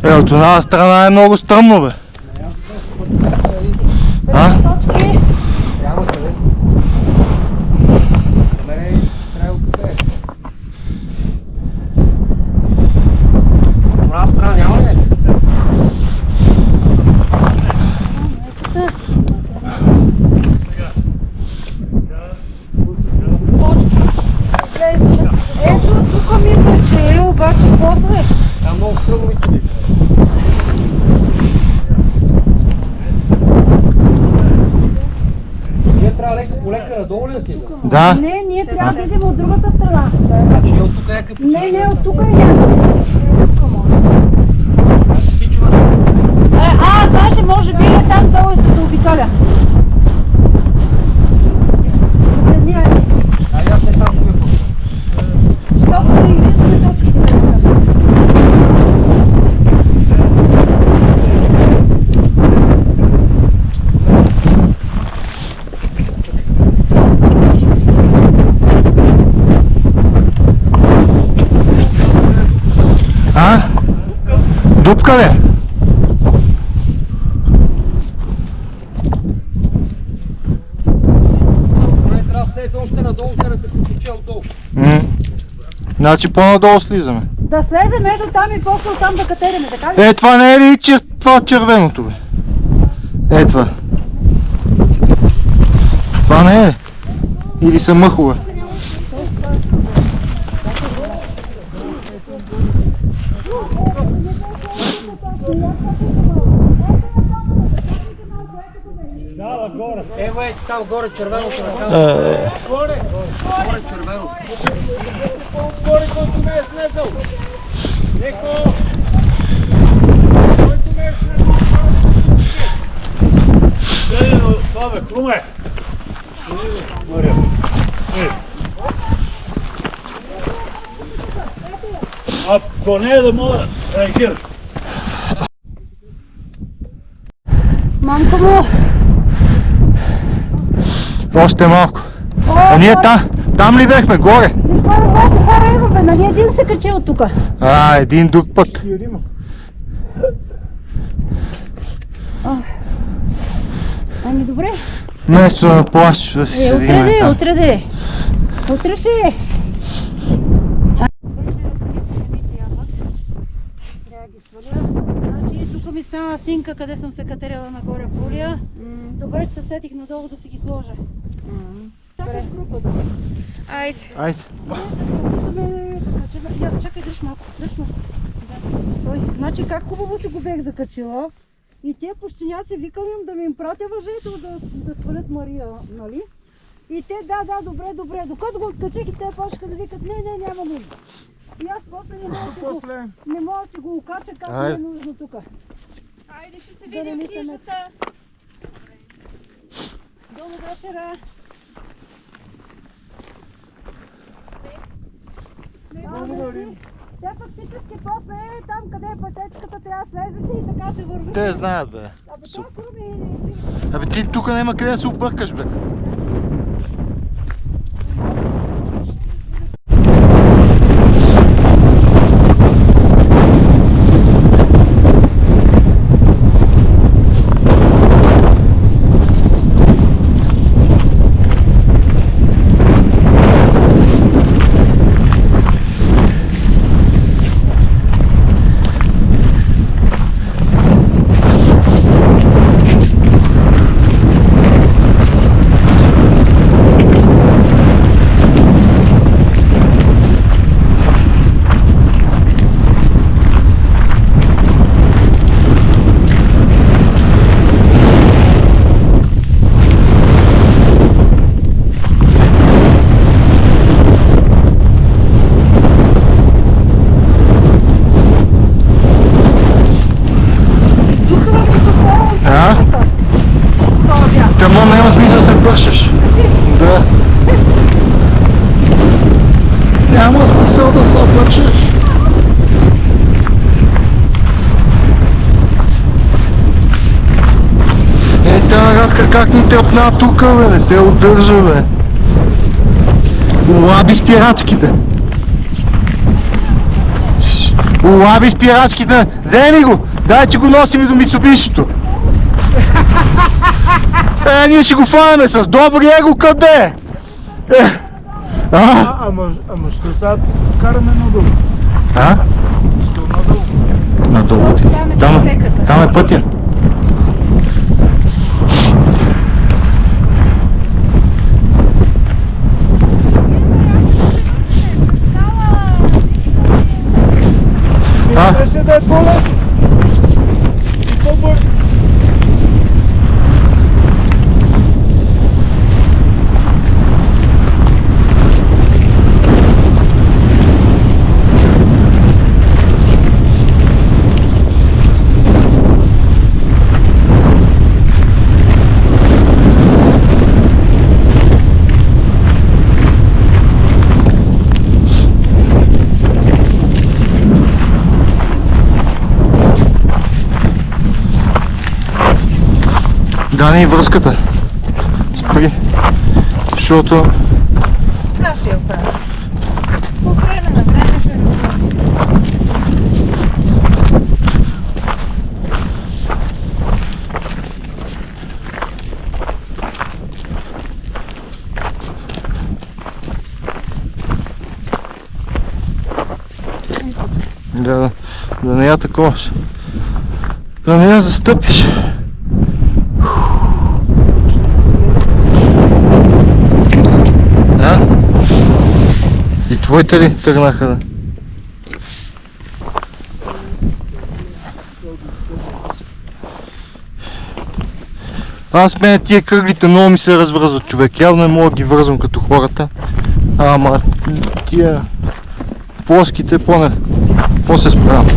От една страна е много стръмно, бе. А? Няма къде. Мене трябва да къде. Една страна няма ли? Ето, тук мисля, че е, обаче после. Там много строго ми седи. Ние трябва леко по лека надолу ли да си? Да. Не, ние трябва да идем от другата страна. Значи от тук някакъв Не, от тук е някъде. Знаеш ли, може би е там долу и се заобикаля. Айде, аз не там ще го Стоп, да изреждаме точките. А? Дупка ли? Поне трябва да слезе още надолу, за да се потече отдолу. Значи по-надолу слизаме. Да слезем ето там и после оттам да катериме, така ли? Това не е ли това червеното, бе? Това. Това не е. Или са мъхове? Ева е там горе червеното на там. Горе червеното. Горе, който ме е слезал. Неко! Който ме е слезал. Това бе, Круме! А то не е да мога да реагираш. Мамка му! Още малко. А ние там ли бехме? Горе? Колко хора имаме? Нали един се качи от тука? Един друг път. Ами добре. Вместо да плащаш да си седиме там. Утре ще е. Трябва да ги сваля. Значи тук ми стана синка, къде съм се катерила нагоре в Улия. Добре, че се сетих надолу да си ги сложа. Чакаш групата. Айде. Айде. Чакай, дръж малко. Стой. Значи как хубаво си го бех закачила. И те пущеняци викам им да ми пратя въжето да свалят Мария, нали? И те добре. Докато го откачих и те почнаха да викат не, няма нужда. И аз после не мога да си го окача, как не е нужно тук. Айде, ще се видим в хижата. Добро вечера. Те фактически после там, къде е пътечката, трябва да слезете и така ще вървите. Те знаят, бе. Абе ти тук няма къде да се объркаш, бе. Тъмно няма смисъл да се бършеш. Да. Няма смисъл да се бършеш. Тази гадка как ни тръпна тук, бе, не се удържа, бе. Лаби спирачките. Улави спирачките, вземи го! Дай, че го носим и до Мицубишито! Ние ще го фанеме с добри его, къде? Ама що сега караме надолу? А? Що надолу? Надолу ти. Там е пътя. А? Ще да е по-лесно. И по-бързо. Да, не и връзката. Спри. Защото... Това ще я оправя. По време на време се Да не я таковаш. Да не я застъпиш. А? И твоите ли тръгнаха да? Аз мене тия кръглите много ми се развръзват, човек. Явно не мога да ги връзвам като хората. Ама тия плоските по-се справям.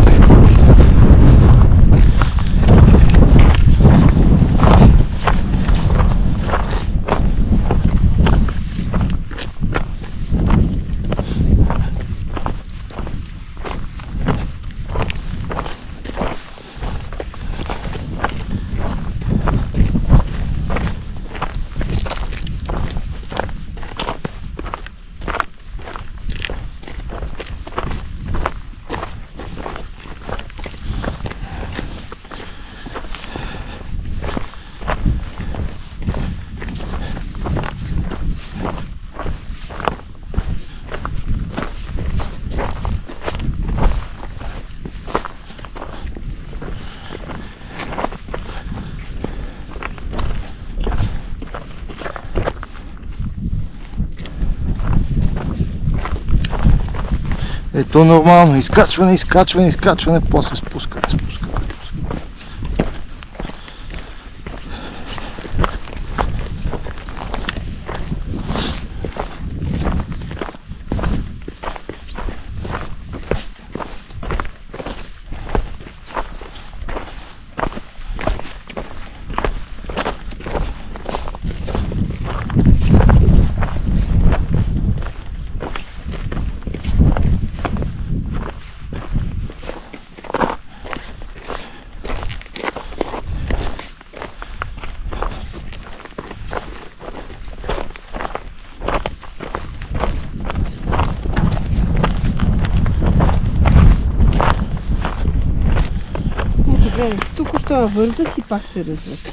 Ето нормално, изкачване, после спускане. Тук що я вързах и пак се развърши.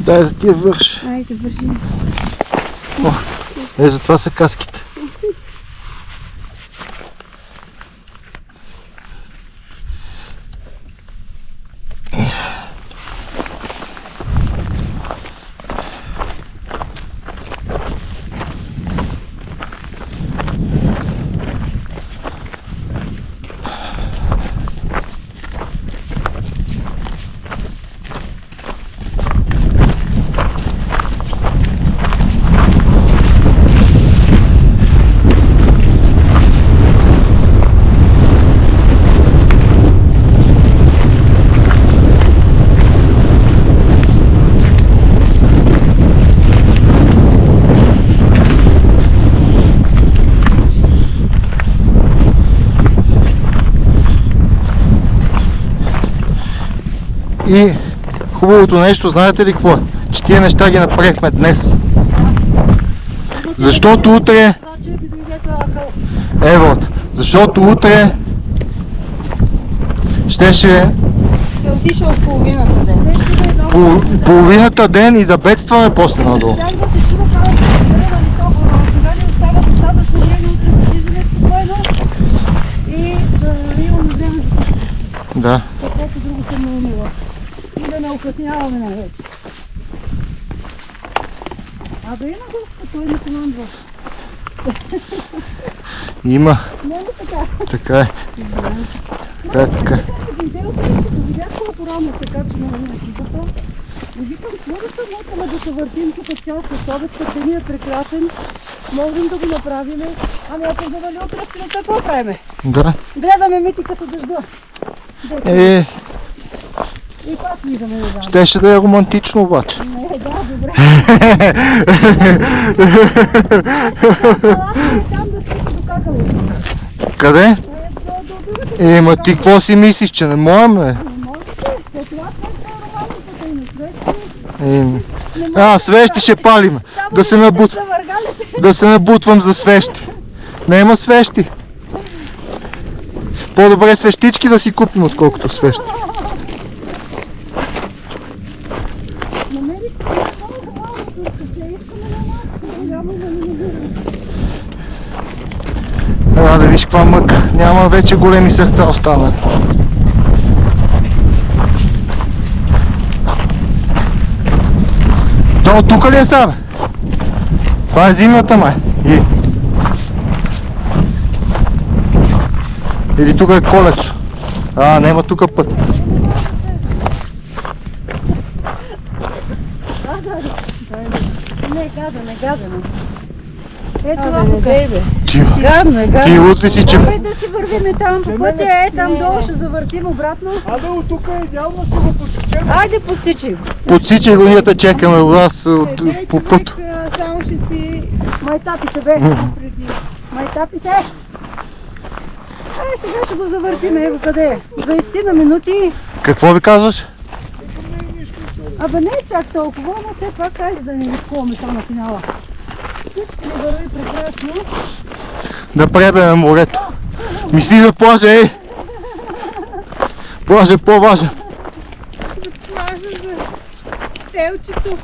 Дай да ти я върши. Айде, вържи. Затова са каските. И хубавото нещо, знаете ли какво? Че тия неща ги направихме днес. Защото утре... Защото утре щеше Е отишъл в половината ден. половината ден и да бедстваме после надолу. Щях да се чува как нали толкова, сега ни остава достатъчно време утре да влизаме спокойно и да имаме време да се Да. каквото друго се наумила. И да не окъсняваме най-вече. Абе има Господ, той не командва. Има. Не е ли така? Така е. Така. Дойде от нещо, като видях колко рано се качваме на екипата. И викам, какво да се мотаме да се въртим тук цял след обед, като ни е прекрасен. Можем да го направим. Ами ако завали утре сутринта, какво правим? Да. Гледаме митика с дъжда. Е, И пак влизаме на дам. щеше да е романтично обаче. Не, да, добре. Там да стига до какалото. Къде? До другата Ма ти какво си мислиш, че не можем, бе? не можете. Е, това нещо е романтиката и на свещи. Свещи ще палим. Да се Завъргалите. да се набутвам за свещи. Няма свещи. По-добре свещички да си купим, отколкото свещи. Намери си много малко сърце. Искаме на малко. Няма да ни набираме. Да виж каква мъка. Няма вече големи сърца останали. То тук ли е сега, бе? Това е зимната, май. Или тук е колечо. Няма тук път. Не, гадане. Ето Абе, това не тук. дей, бе. Ти Гадно е, гадно. лут ли си, че... Дай да си вървиме там по пътя, там долу ще завъртим обратно. Абе, от тук е идеално, ще го посечем. Айде посичай го. Подсичай го, ние те чекаме у вас по път. Само ще си... Майтапи се бе. Майтапи се. Сега ще го завъртим. Его къде е? 20 на минути. Какво ви казваш? Абе не е чак толкова, но все пак айде да не рискуваме там на финала. Всичко върви прекрасно. Да пребеме морето. Мисли за плажа, ей! Плажа е по-важен. Мажа за телчето,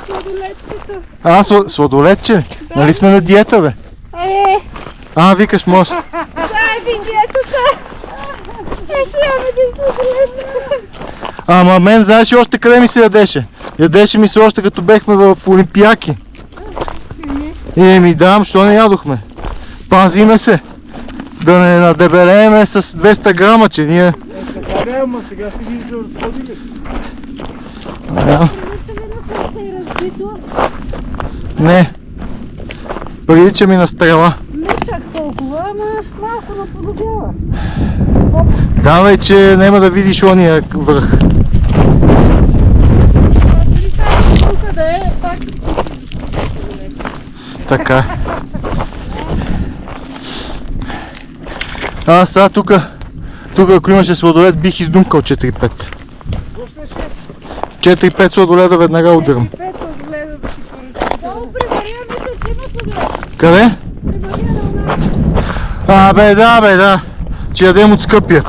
сладолетчето. Сладолетче? Нали сме на диета, бе? Викаш, може. Дай вингетата! Ще имаме да сладолетче. Ама мен, знаеш ли още къде ми се ядеше? Ядеше ми се още като бехме в Олимпияки. Да, що не ядохме? Пазиме се. Да не надебелееме с 200 грама, че ние... Така не, ама сега ще ги разходим. Приличаме на сърце и разбито. Не. Прилича ми на стрела. Не чак толкова, ама малко наподобява. Давай, че няма да видиш ония връх. Тук да е, пак Така. Сега тук ако имаше сладолед, бих издумкал 4-5. 4-5 сладоледа веднага удрям. пет сладоледа да си поръча. Долу при Мария мисля, че има сладолед. Къде? При Мария на Да. Че ядем от скъпия.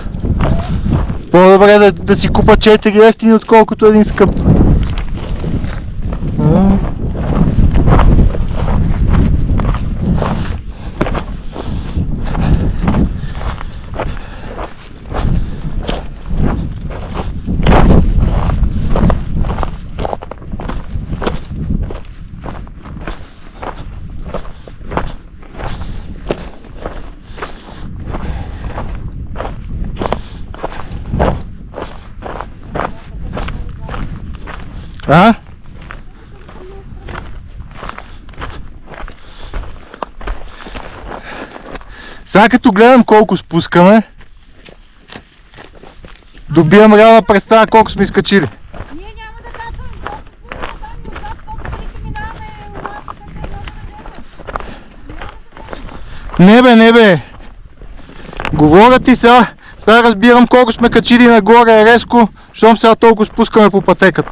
По-добре да си купа 4 ефтини, отколкото един скъп. Сега като гледам колко спускаме, добивам реална представа колко сме изкачили. Ние няма да качваме толкова там и отзад по-скорите минаваме Не бе. Говоря ти сега разбирам колко сме качили нагоре резко, щом сега толкова спускаме по пътеката.